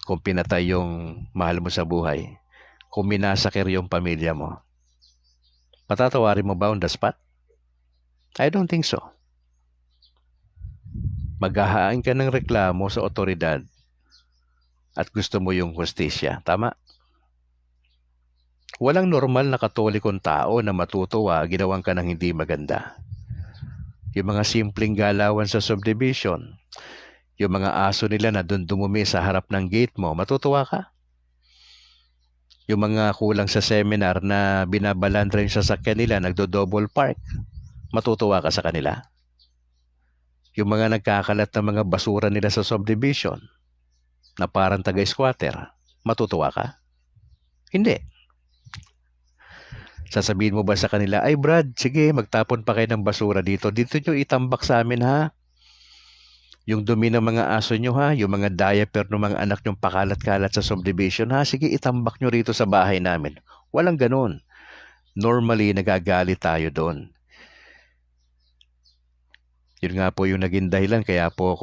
Kung pinatay yung mahal mo sa buhay, kung minasakir yung pamilya mo, patatawarin mo ba on the spot? I don't think so. Maghahain ka ng reklamo sa otoridad at gusto mo yung hustisya. Tama? Walang normal na Katolikong tao na matutuwa ginawan ka ng hindi maganda. Yung mga simpleng galawan sa subdivision, yung mga aso nila na doon dumumi sa harap ng gate mo, matutuwa ka? Yung mga kulang sa seminar na binabalandra yung sasakyan nila, nagdo-double park, matutuwa ka sa kanila? Yung mga nagkakalat ng mga basura nila sa subdivision, na parang taga-squatter, matutuwa ka? Hindi. Sasabihin mo ba sa kanila, ay Brad, sige, magtapon pa kayo ng basura dito. Dito nyo itambak sa amin ha. Yung dumi ng mga aso nyo ha, yung mga diaper ng mga anak nyo pakalat-kalat sa subdivision ha, sige, itambak nyo rito sa bahay namin. Walang ganun. Normally, nagagalit tayo doon. Yun nga po yung naging dahilan, kaya po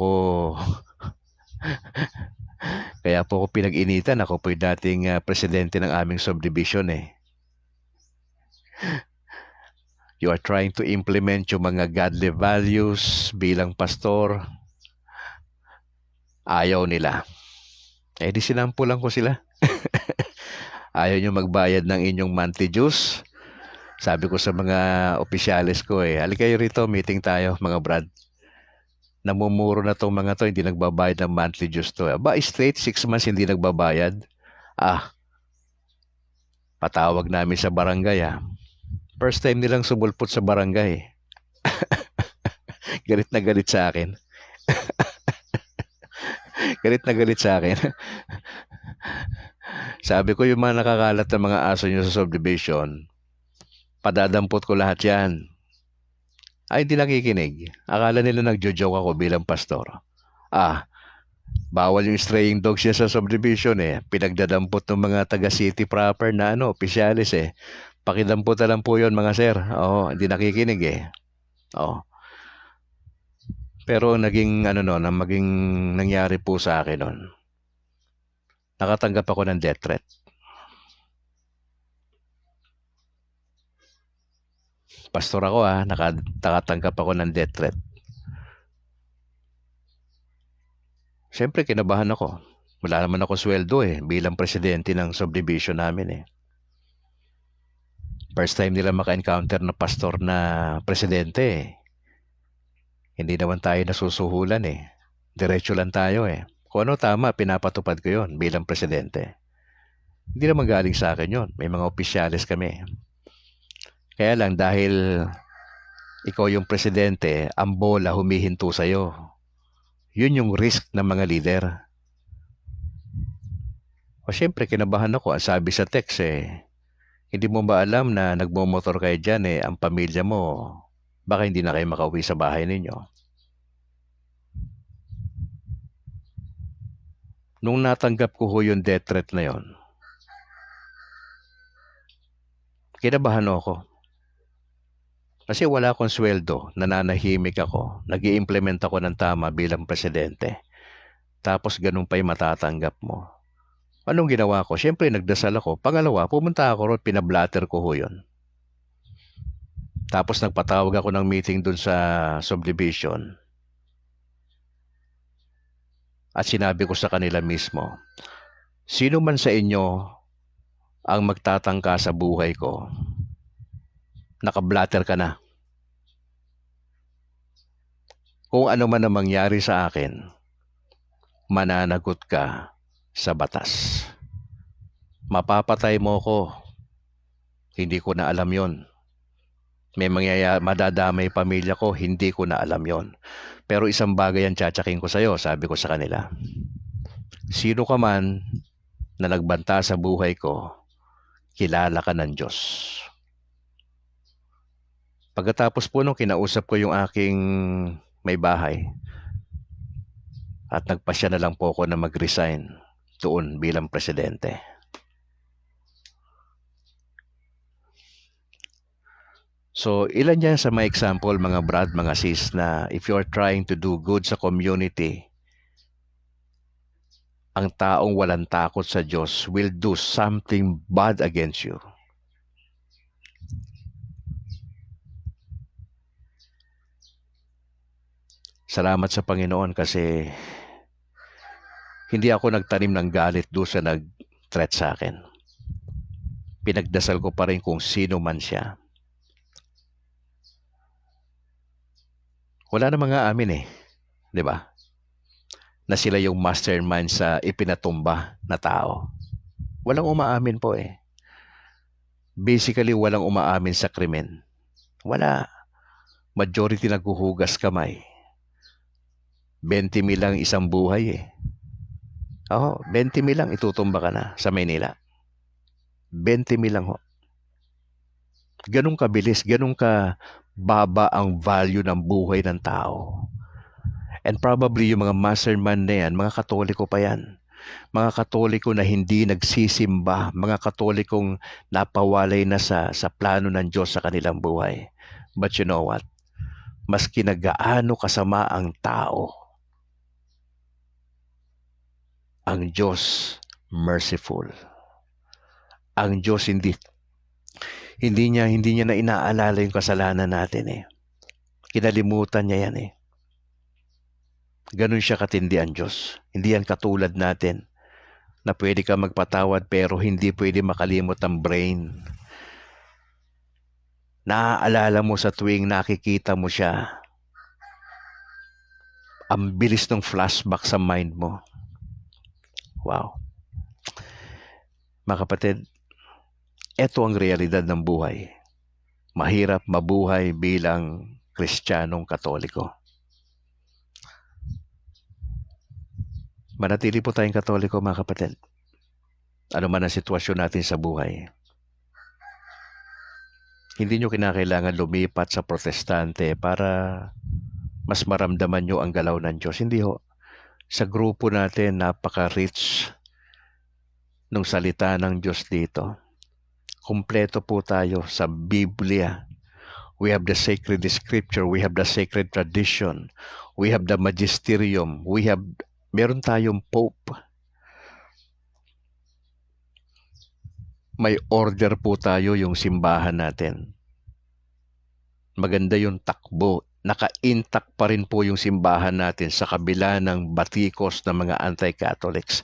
ako pinag-initan. Ako po yung dating presidente ng aming subdivision eh. You are trying to implement yung mga godly values bilang pastor. Ayaw nila. Di sinampulan ko sila. Ayaw nyo magbayad ng inyong monthly dues. Sabi ko sa mga opisyalis ko halika kayo rito, meeting tayo mga brad. namumuro na 'tong mga 'to, hindi nagbabayad ng monthly dues 'to. Aba, straight 6 months hindi nagbabayad. Patawag namin sa barangay, First time nilang sumulpot sa barangay. Galit na galit sa akin. Galit na galit sa akin. Sabi ko, yung mga nakakalat na mga aso nyo sa subdivision, padadampot ko lahat yan. Ay, hindi nakikinig. Akala nila nagjo-joke ako bilang pastor. Bawal yung straying dogs niya sa subdivision Pinagdadampot ng mga taga-city proper na opisyalis Pakidampot na lang po yun mga sir. Oo, hindi nakikinig Oo. Pero naging nangyari po sa akin nun. Nakatanggap ako ng death threat. Pastor ako nakatanggap ako ng death threat. Siyempre kinabahan ako. Wala naman ako sweldo bilang presidente ng subdivision namin First time nila maka-encounter na pastor na presidente Hindi naman tayo nasusuhulan Diretso lang tayo Kung ano tama, pinapatupad ko yon bilang presidente. Hindi naman galing sa akin yon. May mga opisyalis kami. Kaya lang dahil ikaw yung presidente, ang bola humihinto sa'yo. Yun yung risk ng mga leader. O syempre, kinabahan ako. Ang sabi sa text hindi mo ba alam na nagmomotor kayo dyan ang pamilya mo, baka hindi na kayo makauwi sa bahay ninyo. Nung natanggap ko yung death threat na yon, kinabahan ako. Kasi wala akong sweldo, nananahimik ako, nag-i-implement ako ng tama bilang presidente. Tapos ganun pa yung matatanggap mo. Anong ginawa ko? Siyempre nagdasal ako. Pangalawa, pumunta ako ron, pinablatter ko yun. Tapos nagpatawag ako ng meeting dun sa subdivision. At sinabi ko sa kanila mismo, sino man sa inyo ang magtatangka sa buhay ko, nakablatter ka na. Kung ano man ang mangyari sa akin, mananagot ka sa batas. Mapapatay mo ko, hindi ko na alam yon. May madadamay pamilya ko, hindi ko na alam yon. Pero isang bagay ang tsatsakin ko sa'yo, sabi ko sa kanila. Sino ka man na nagbanta sa buhay ko, kilala ka ng Diyos. Pagkatapos po nung kinausap ko yung aking may bahay, at nagpasya na lang po ako na mag-resign doon bilang presidente. So, ilan yan sa mga example, mga brad, mga sis, na if you're trying to do good sa community, ang taong walang takot sa Diyos will do something bad against you. Salamat sa Panginoon kasi hindi ako nagtanim ng galit doon sa nag-threat sa akin. Pinagdasal ko pa rin kung sino man siya. Wala na mga amin di ba? Na sila yung mastermind sa ipinatumba na tao. Walang umaamin po Basically, walang umaamin sa krimen. Wala. Majority naghuhugas kamay. 20 mil lang isang buhay 20 mil lang itutumba ka na sa Maynila. 20 mil lang Ganun kabilis, ganun ka baba ang value ng buhay ng tao. And probably yung mga mastermind na yan, mga Katoliko pa yan. Mga Katoliko na hindi nagsisimba, mga Katolikong napawalay na sa plano ng Diyos sa kanilang buhay. But you know what? Mas kinagaano kasama ang tao, ang Diyos merciful. Ang Diyos hindi niya na inaalala yung kasalanan natin Kinalimutan niya yan Ganun siya katindi ang Diyos. Hindi yan katulad natin na pwede ka magpatawad pero hindi pwede makalimot ang brain. Naaalala mo sa tuwing nakikita mo siya. Ang bilis ng flashback sa mind mo. Wow. Mga kapatid, ito ang realidad ng buhay. Mahirap mabuhay bilang Kristiyanong Katoliko. Manatili po tayong Katoliko, mga kapatid. Ano man ang sitwasyon natin sa buhay. Hindi nyo kinakailangan lumipat sa protestante para mas maramdaman nyo ang galaw ng Diyos. Hindi ho. Sa grupo natin, napaka-rich ng salita ng Diyos dito. Kumpleto po tayo sa Biblia. We have the sacred scripture. We have the sacred tradition. We have the magisterium. Meron tayong Pope. May order po tayo yung simbahan natin. Maganda yung takbo. Naka-intact pa rin po yung simbahan natin sa kabila ng batikos ng mga anti-Catholics.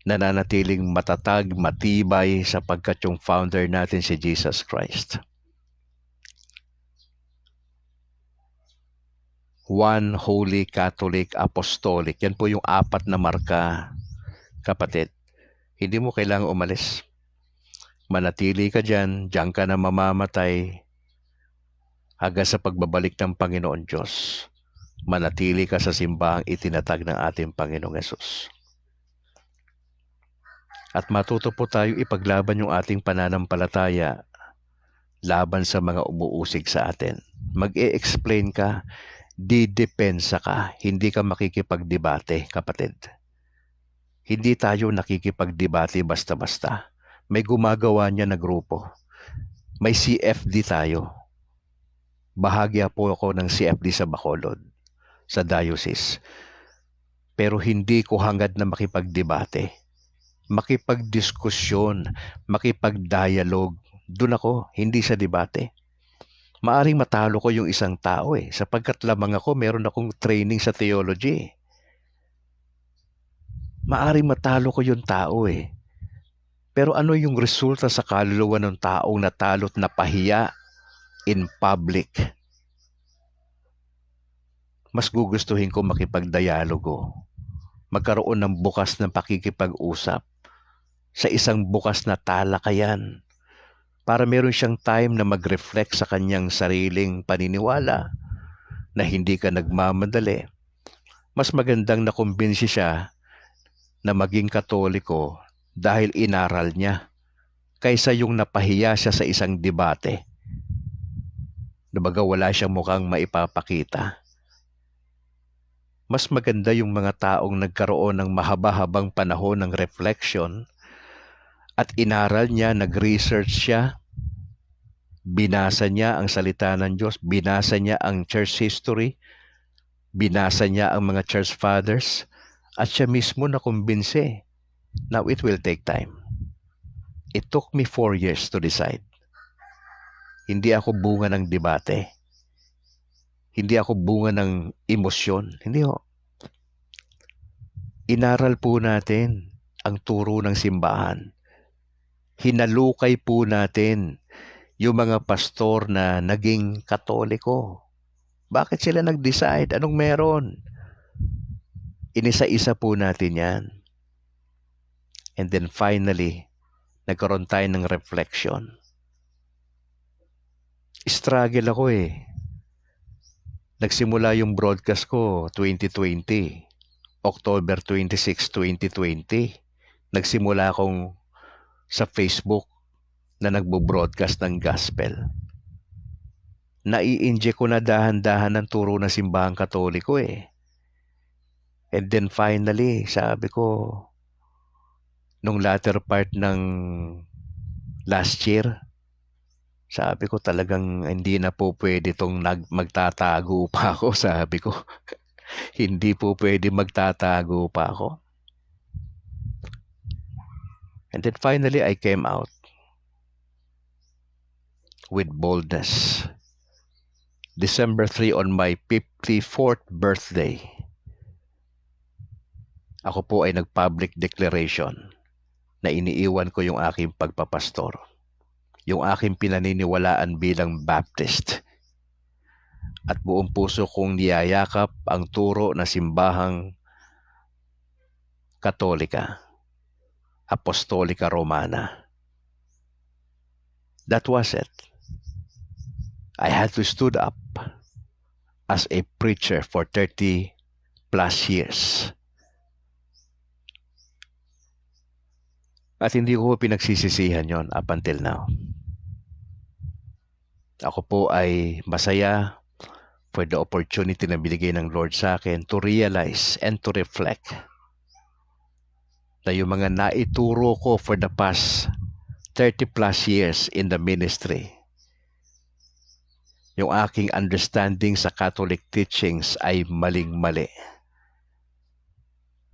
Nananatiling matatag, matibay sapagkat yung founder natin si Jesus Christ. One Holy Catholic Apostolic. Yan po yung 4 na marka, kapatid. Hindi mo kailangang umalis. Manatili ka dyan ka na mamamatay hanggang sa pagbabalik ng Panginoon Diyos. Manatili ka sa simbahang itinatag ng ating Panginoong Hesus. At matuto po tayo ipaglaban yung ating pananampalataya laban sa mga umuusig sa atin. Mag-e-explain ka, didepensa ka, hindi ka makikipagdebate, kapatid. Hindi tayo nakikipagdebate basta-basta. May gumagawa niya na grupo. May CFD tayo. Bahagya po ako ng CFD sa Bacolod, sa diocese. Pero hindi ko hangad na makipagdebate. Makipagdiskusyon, makipagdialog. Doon ako, hindi sa debate. Maaring matalo ko yung isang tao sapagkat lamang ako, meron akong training sa theology. Maaring matalo ko yung tao Pero ano yung resulta sa kaluluwa ng taong natalo't napahiya in public? Mas gugustuhin ko makipagdialogo. Magkaroon ng bukas na pakikipag-usap sa isang bukas na talakayan para meron siyang time na mag-reflect sa kanyang sariling paniniwala na hindi ka nagmamadali. Mas magandang nakumbinsi siya na maging Katoliko dahil inaral niya kaysa yung napahiya siya sa isang debate na baga wala siyang mukhang maipapakita. Mas maganda yung mga taong nagkaroon ng mahaba-habang panahon ng reflection at inaral niya, nag-research siya, binasa niya ang salita ng Diyos, binasa niya ang church history, binasa niya ang mga church fathers, at siya mismo nakumbinse. Now, it will take time. It took me 4 years to decide. Hindi ako bunga ng debate. Hindi ako bunga ng emosyon. Hindi ho. Inaral po natin ang turo ng simbahan. Hinalukay po natin yung mga pastor na naging Katoliko. Bakit sila nag-decide? Anong meron? Inisa-isa po natin yan. And then finally, nagkaroon tayo ng reflection. Struggle ako Nagsimula yung broadcast ko 2020, October 26, 2020. Nagsimula akong sa Facebook na nagbo-broadcast ng gospel. Nai-inject ko na dahan-dahan ng turo ng simbahang Katoliko And then finally, sabi ko, nung latter part ng last year, sabi ko talagang hindi na po pwede itong magtatago pa ako, sabi ko. Hindi po pwede magtatago pa ako. And then finally, I came out with boldness. December 3 on my 54th birthday, ako po ay nag-public declaration na iniiwan ko yung aking pagpapastor. Yung aking pinaniniwalaan bilang Baptist. at buong puso kong niyayakap ang turo na simbahang Katolika, Apostolika Romana. That was it. I had to stood up as a preacher for 30 plus years. At hindi ko pinagsisisihan yon up until now. Ako po ay masaya for the opportunity na binigay ng Lord sa akin to realize and to reflect na yung mga naituro ko for the past 30 plus years in the ministry, yung aking understanding sa Catholic teachings ay maling-mali.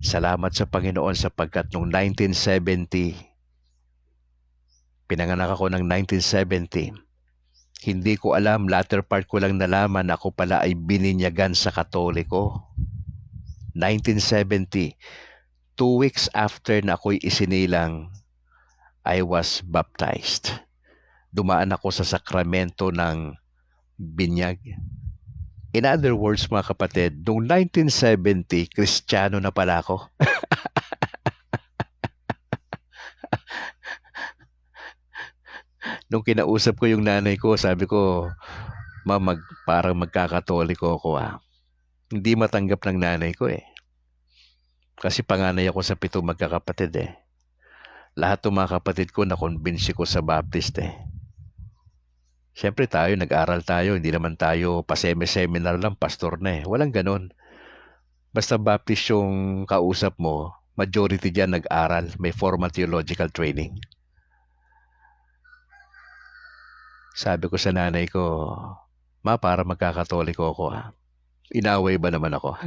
Salamat sa Panginoon sapagkat noong 1970, pinanganak ako ng 1970, hindi ko alam, latter part ko lang nalaman na ako pala ay bininyagan sa Katoliko. 1970, 2 weeks after na ako'y isinilang, I was baptized. Dumaan ako sa sakramento ng binyag. In other words, mga kapatid, noong 1970, Kristiyano na pala ako. Nung kinausap ko yung nanay ko, sabi ko, parang magkakatoliko ako . Hindi matanggap ng nanay ko . Kasi panganay ako sa 7 magkakapatid . Lahat ng mga kapatid ko na-convince ko sa Baptist . Siyempre tayo, nag-aral tayo, hindi naman tayo pa-seminar lang, pastor na . Walang ganon. Basta Baptist yung kausap mo, majority dyan nag-aral, may formal theological training. Sabi ko sa nanay ko, Ma, para magkakatoliko ako . Inaway ba naman ako?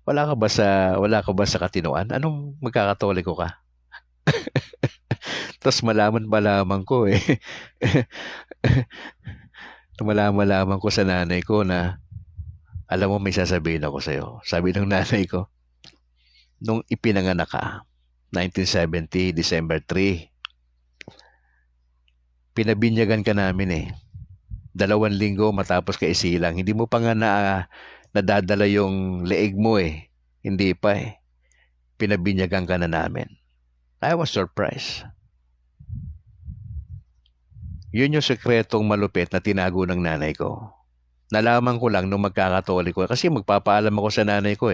Wala ka ba sa katinoan? Anong magkakatoliko ka? Tapos malaman ko . Malaman ko sa nanay ko na, alam mo, may sasabihin ako sa'yo. Sabi ng nanay ko, nung ipinanganak ka, 1970, December 3, pinabinyagan ka namin . 2 linggo matapos ka isilang. Hindi mo pa nga nadadala yung leeg mo . Hindi pa . Pinabinyagan ka na namin. I was surprised. Yun yung sekretong malupit na tinago ng nanay ko. Nalaman ko lang nung magkakatoliko kasi magpapaalam ako sa nanay ko .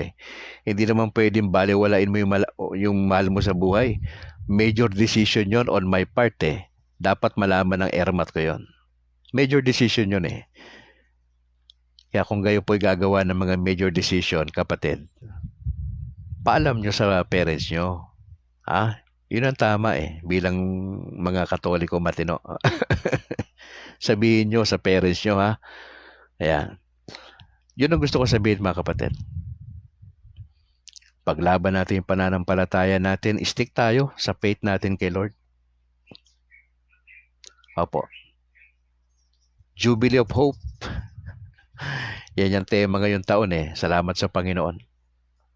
Hindi naman pwedeng baliwalain mo yung mahal mo sa buhay. Major decision yon on my part . Dapat malaman ng ermat ko yon. Major decision yun . Kaya kung kayo po'y gagawa ng mga major decision, kapatid, paalam nyo sa parents nyo. Yun ang tama bilang mga Katoliko matino. Sabihin nyo sa parents nyo, Ayan. Yun ang gusto ko sabihin, mga kapatid. Paglaban natin yung pananampalataya natin, stick tayo sa faith natin kay Lord. Opo. Jubilee of Hope. Yan yung tema ngayong taon . Salamat sa Panginoon.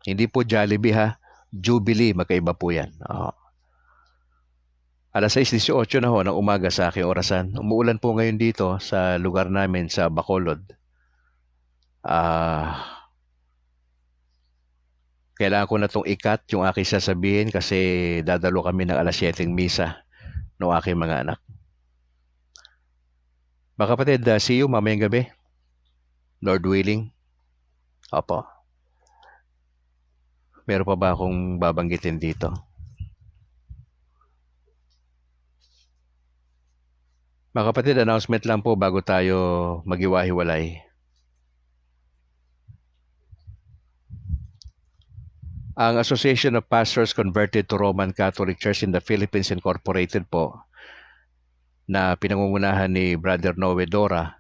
Hindi po Jollibee Jubilee, magkaiba po yan. Alas 6:18 na ng umaga sa aking orasan. Umuulan po ngayon dito sa lugar namin sa Bacolod. Kailangan ko na itong ikat yung aking sasabihin kasi dadalo kami ng alas 7 misa ng aking mga anak. Mga kapatid, see you mamayang gabi. Lord willing. Opo. Meron pa ba akong babanggitin dito? Mga kapatid, announcement lang po bago tayo magiwa-hiwalay. Ang Association of Pastors Converted to Roman Catholic Church in the Philippines Incorporated po, na pinangungunahan ni Brother Noe Dora,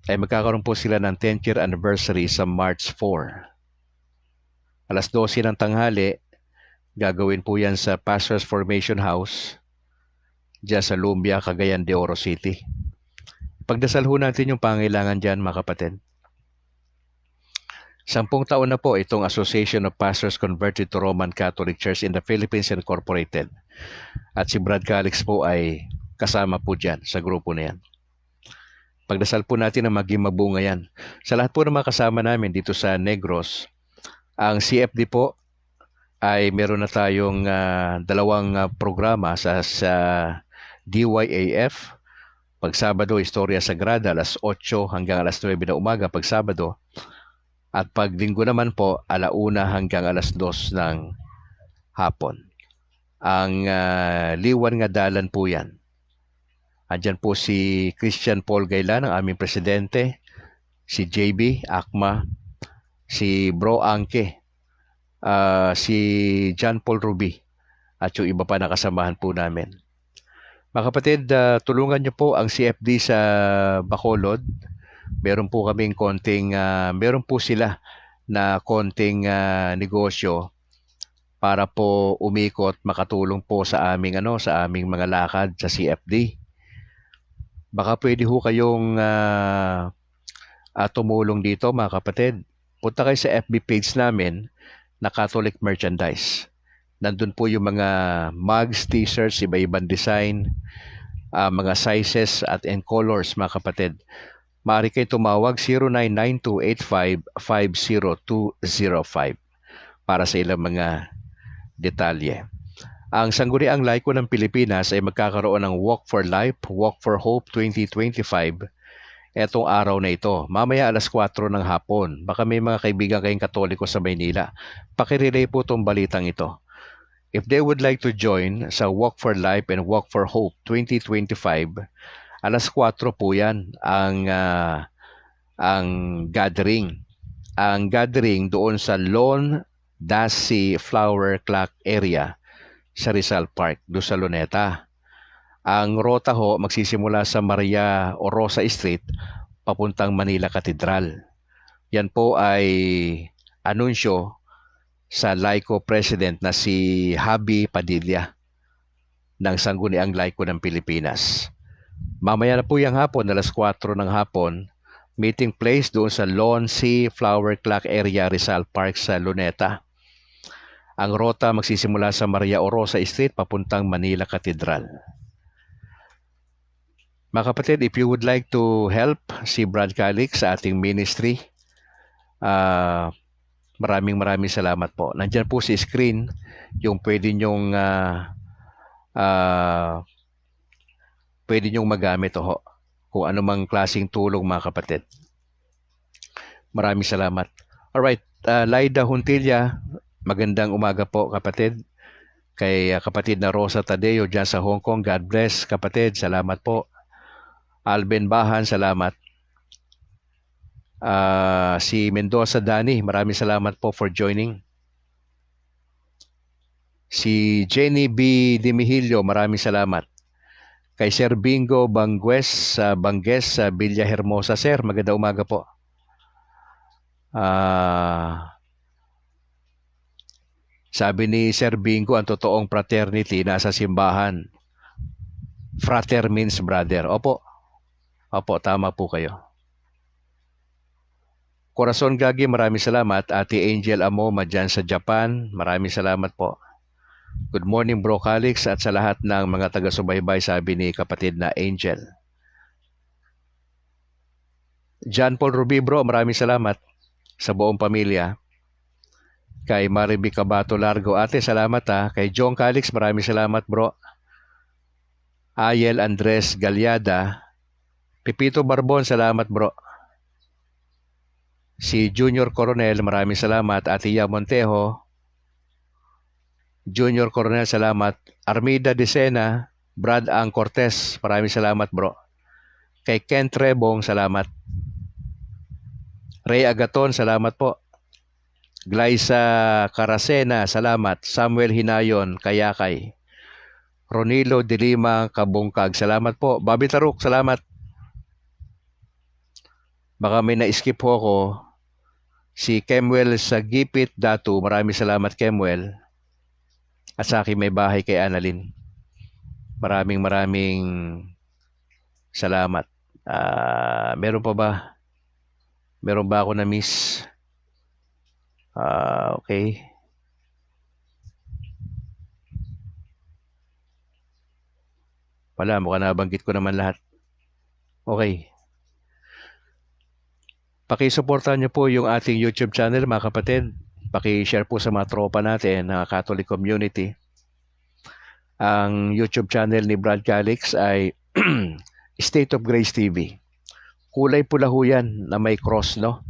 ay magkakaroon po sila ng 10th year anniversary sa March 4. Alas 12 ng tanghali, gagawin po yan sa Pastors Formation House, dyan sa Lumbia, Cagayan de Oro City. Pagdasal ho natin yung pangailangan dyan, mga kapatid. 10 taon na po itong Association of Pastors Converted to Roman Catholic Church in the Philippines Incorporated. At si Brad Calix po ay kasama po dyan sa grupo na yan. Pagdasal po natin na maging mabunga yan. Sa lahat po ng mga kasama namin dito sa Negros, ang CFD po ay meron na tayong dalawang programa sa DYAF. Pag Sabado, Historia Sagrada, alas 8 hanggang alas 9 na umaga pag Sabado. At pag Linggo naman po, 1 hanggang alas 2 ng hapon. Ang liwan nga dalan po yan. Andyan po si Christian Paul Gaylan, ang aming presidente, si JB Akma, si Bro Angke, si John Paul Ruby, at yung iba pa na kasamahan po namin. Mga kapatid, tulungan niyo po ang CFD sa Bacolod. Meron po kaming meron po sila na konting negosyo para po umikot, makatulong po sa aming mga lakad sa CFD. Baka pwede ho kayong tumulong dito, mga kapatid. Punta kayo sa FB page namin na Catholic Merchandise. Nandun po yung mga mugs, t-shirts, iba-ibang design, mga sizes and colors, mga kapatid. Maaari kayo tumawag 099285500205 para sa ilang mga detalye. Ang Sangguniang Laiko ng Pilipinas ay magkakaroon ng Walk for Life, Walk for Hope 2025 etong araw na ito. Mamaya alas 4 ng hapon. Baka may mga kaibigan kayong Katoliko sa Maynila. Pakirelay po itong balitang ito. If they would like to join sa Walk for Life and Walk for Hope 2025, alas 4 po yan ang gathering. Ang gathering doon sa Lone Dasi Flower Clock area sa Rizal Park, doon sa Luneta. Ang rota ho magsisimula sa Maria Orosa Street papuntang Manila Cathedral. Yan po ay anunsyo sa Laiko President na si Habi Padilla ng Sangguniang Laiko ng Pilipinas. Mamaya na po yung hapon, alas 4 ng hapon, meeting place doon sa Lone Sea Flower Clock area, Rizal Park sa Luneta. Ang rota magsisimula sa Maria Orosa Street papuntang Manila Cathedral. Mga kapatid, if you would like to help si Brad Calix sa ating ministry, maraming salamat po. Nandyan po si screen yung pwede nyong magamit kung anumang klaseng tulong, mga kapatid. Maraming salamat. Alright, Laida Huntilla, magandang umaga po, kapatid. Kay kapatid na Rosa Tadeo dyan sa Hong Kong, God bless, kapatid. Salamat po. Alben Bahan, salamat. Si Mendoza Dani, maraming salamat po for joining. Si Jenny B. Dimihilio, maraming salamat. Kay Sir Bingo Bangges sa Villa Hermosa, sir, magandang umaga po. Sabi ni Sir Bingo, ang totoong fraternity nasa simbahan. Frater means brother. Opo, tama po kayo. Corazon Gagi, maraming salamat. Ate Angel Amoma dyan sa Japan, maraming salamat po. Good morning, Bro Calix, at sa lahat ng mga taga-subaybay, sabi ni kapatid na Angel. John Paul Ruby, bro, maraming salamat sa buong pamilya. Kay Mariby Cabato Largo, ate, salamat ha. Kay John Calix, maraming salamat, bro. Ayel Andres Galyada, Pipito Barbon, salamat, bro. Si Junior Coronel, maraming salamat. Ate Ya Montejo, Junior Coronel, salamat. Armida Decena, Brad Ang Cortez, maraming salamat, bro. Kay Ken Trebong, salamat. Ray Agaton, salamat po. Glyza Caracena, salamat. Samuel Hinayon, Kayakay. Ronilo de Lima, Kabungkag, salamat po. Bobby Taruk, salamat. Baka may na-skip po ako. Si Kemuel sa Gipit Datu, maraming salamat, Kemuel. At sa akin may bahay kay Annalyn. Maraming salamat. Meron pa ba? Meron ba ako na miss? Okay. Wala, mukhang nabanggit ko naman lahat. Okay. Pakisuportahan niyo po yung ating YouTube channel, mga kapatid. Paki-share po sa mga tropa natin na Catholic community. Ang YouTube channel ni Brad Calix ay State of Grace TV. Kulay pula ho yan na may cross, no?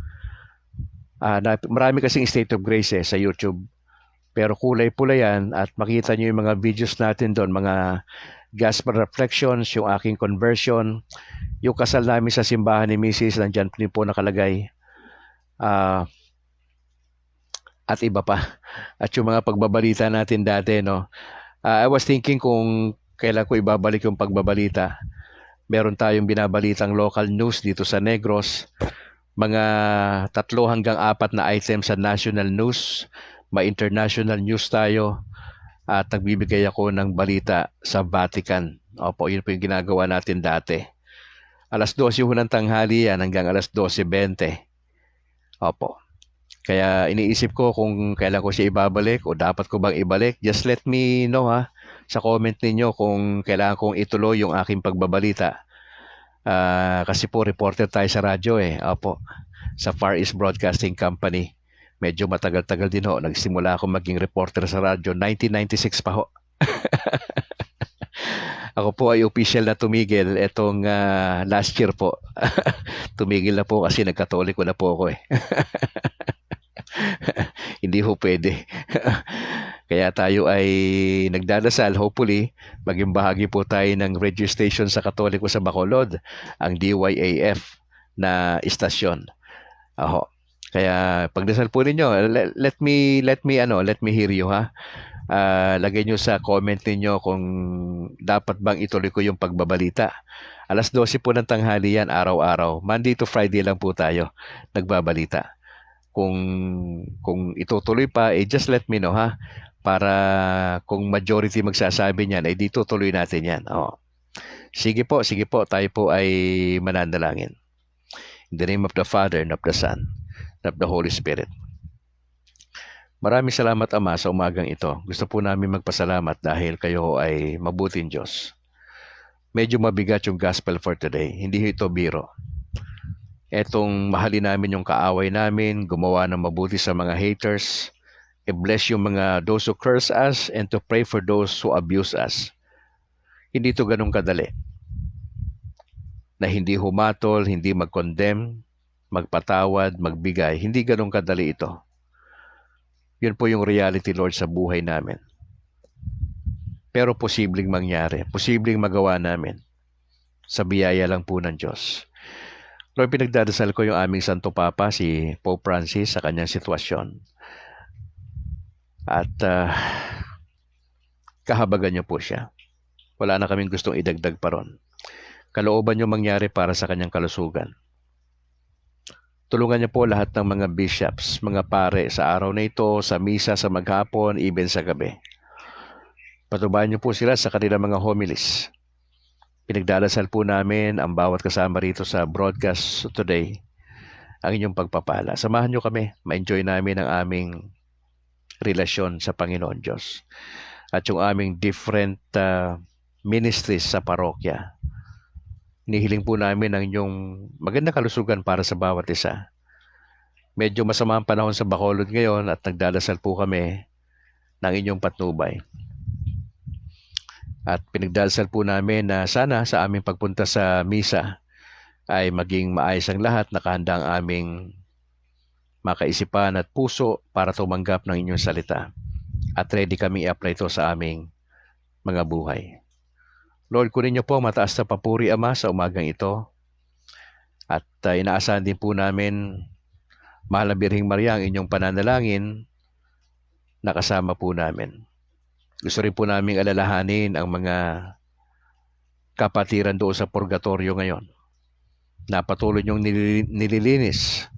Marami kasing State of Grace sa YouTube. Pero kulay pula yan at makita nyo yung mga videos natin doon, mga gospel reflections, yung aking conversion, yung kasal namin sa simbahan ni Mrs. Nandyan po nakalagay. At iba pa. At yung mga pagbabalita natin dati, no? I was thinking kung kailan ko ibabalik yung pagbabalita. Meron tayong binabalitang local news dito sa Negros. Mga 3 hanggang 4 na items sa national news. May international news tayo. At nagbibigay ako ng balita sa Vatican. Opo, yun po yung ginagawa natin dati. Alas 12 ho ng tanghali yan hanggang alas 12:20. Opo. Kaya iniisip ko kung kailan ko siya ibabalik o dapat ko bang ibalik. Just let me know sa comment ninyo kung kailangan kong ituloy yung aking pagbabalita. Kasi po reporter tayo sa radyo Opo, sa Far East Broadcasting Company. Medyo matagal-tagal din ho. Nagsimula ako maging reporter sa radyo. 1996 pa ho. Ako po ay official na tumigil etong last year po. Tumigil na po kasi nagkatoliko na po ako Hindi ho pwede. Kaya tayo ay nagdadasal, hopefully, maging bahagi po tayo ng radio station sa Katoliko sa Bacolod, ang DYAF na istasyon. Kaya pagdasal po ninyo, let me hear you lagay nyo sa comment ninyo kung dapat bang ituloy ko yung pagbabalita. Alas 12 po ng tanghali yan, araw-araw. Monday to Friday lang po tayo nagbabalita. Kung itutuloy pa, just let me know para kung majority magsasabi niyan, dito tuloy natin yan. Sige po, tayo po ay mananalangin. In the name of the Father, and of the Son, and of the Holy Spirit. Maraming salamat, Ama, sa umagang ito. Gusto po namin magpasalamat dahil kayo ay mabuting Diyos. Medyo mabigat yung gospel for today. Hindi ito biro. Etong mahalin namin yung kaaway namin, gumawa ng mabuti sa mga haters, i-bless yung mga those who curse us, and to pray for those who abuse us. Hindi ito ganun kadali. Na hindi humatol, hindi mag-condemn, magpatawad, magbigay. Hindi ganun kadali ito. Yun po yung reality, Lord, sa buhay namin. Pero posibleng mangyari. Posibleng magawa namin. Sa biyaya lang po ng Diyos. Lord, pinagdadasal ko yung aming Santo Papa, si Pope Francis, sa kanyang sitwasyon. At kahabagan niyo po siya. Wala na kaming gustong idagdag pa ron. Kalooban niyo mangyari para sa kanyang kalusugan. Tulungan niyo po lahat ng mga bishops, mga pare sa araw na ito, sa misa, sa maghapon, even sa gabi. Patubayan niyo po sila sa kanilang mga homilies. Pinagdarasal po namin ang bawat kasama rito sa broadcast today, ang inyong pagpapala. Samahan niyo kami, ma-enjoy namin ang aming relasyon sa Panginoon Diyos. At yung aming different ministries sa parokya. Nihiling po namin ang inyong magandang kalusugan para sa bawat isa. Medyo masama ang panahon sa Bacolod ngayon at nagdadasal po kami ng inyong patnubay. At pinagdadasal po namin na sana sa aming pagpunta sa misa ay maging maayos ang lahat, nakahanda ang aming makaisipan at puso para tumanggap ng inyong salita. At ready kami i-apply ito sa aming mga buhay. Lord, kunin niyo po mataas na papuri, Ama, sa umagang ito. At inaasahan din po namin, Mahal na Birheng Maria, ang inyong pananalangin na kasama po namin. Gusto rin po namin alalahanin ang mga kapatiran doon sa purgatorio ngayon na patuloy niyong nililinis.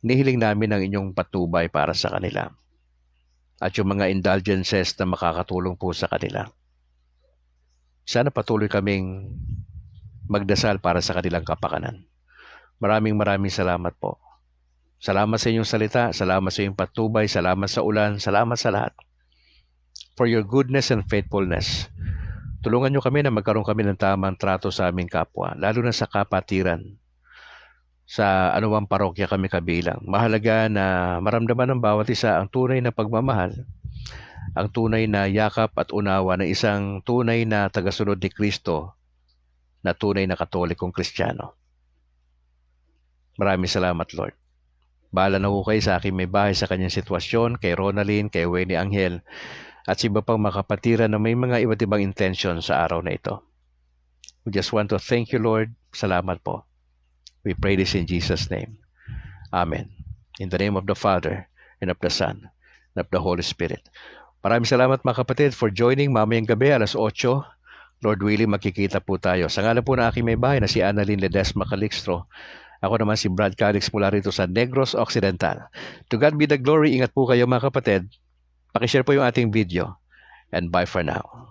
Nihiling namin ang inyong patnubay para sa kanila at yung mga indulgences na makakatulong po sa kanila. Sana patuloy kaming magdasal para sa kanilang kapakanan. Maraming salamat po. Salamat sa inyong salita, salamat sa inyong patnubay, salamat sa ulan, salamat sa lahat. For your goodness and faithfulness. Tulungan niyo kami na magkaroon kami ng tamang trato sa aming kapwa, lalo na sa kapatiran. sa anumang parokya kami kabilang. Mahalaga na maramdaman ng bawat isa ang tunay na pagmamahal, ang tunay na yakap at unawa ng isang tunay na tagasunod ni Kristo na tunay na katolikong Kristiyano. Maraming salamat, Lord. Bahala na ho kayo sa aking may bahay sa kanyang sitwasyon, kay Ronaldine, kay Wendy Angel, at sa iba pang makapatira na may mga iba't ibang intention sa araw na ito. We just want to thank you, Lord. Salamat po. We pray this in Jesus' name. Amen. In the name of the Father, and of the Son, and of the Holy Spirit. Maraming salamat mga kapatid for joining mamayang gabi alas 8. Lord willing, magkikita po tayo. Sa ngalan po ng aking may bahay na si Annalyn Ledesma Calixtro. Ako naman si Brad Calix mula rito sa Negros Occidental. To God be the glory. Ingat po kayo mga kapatid. Pakishare po yung ating video. And bye for now.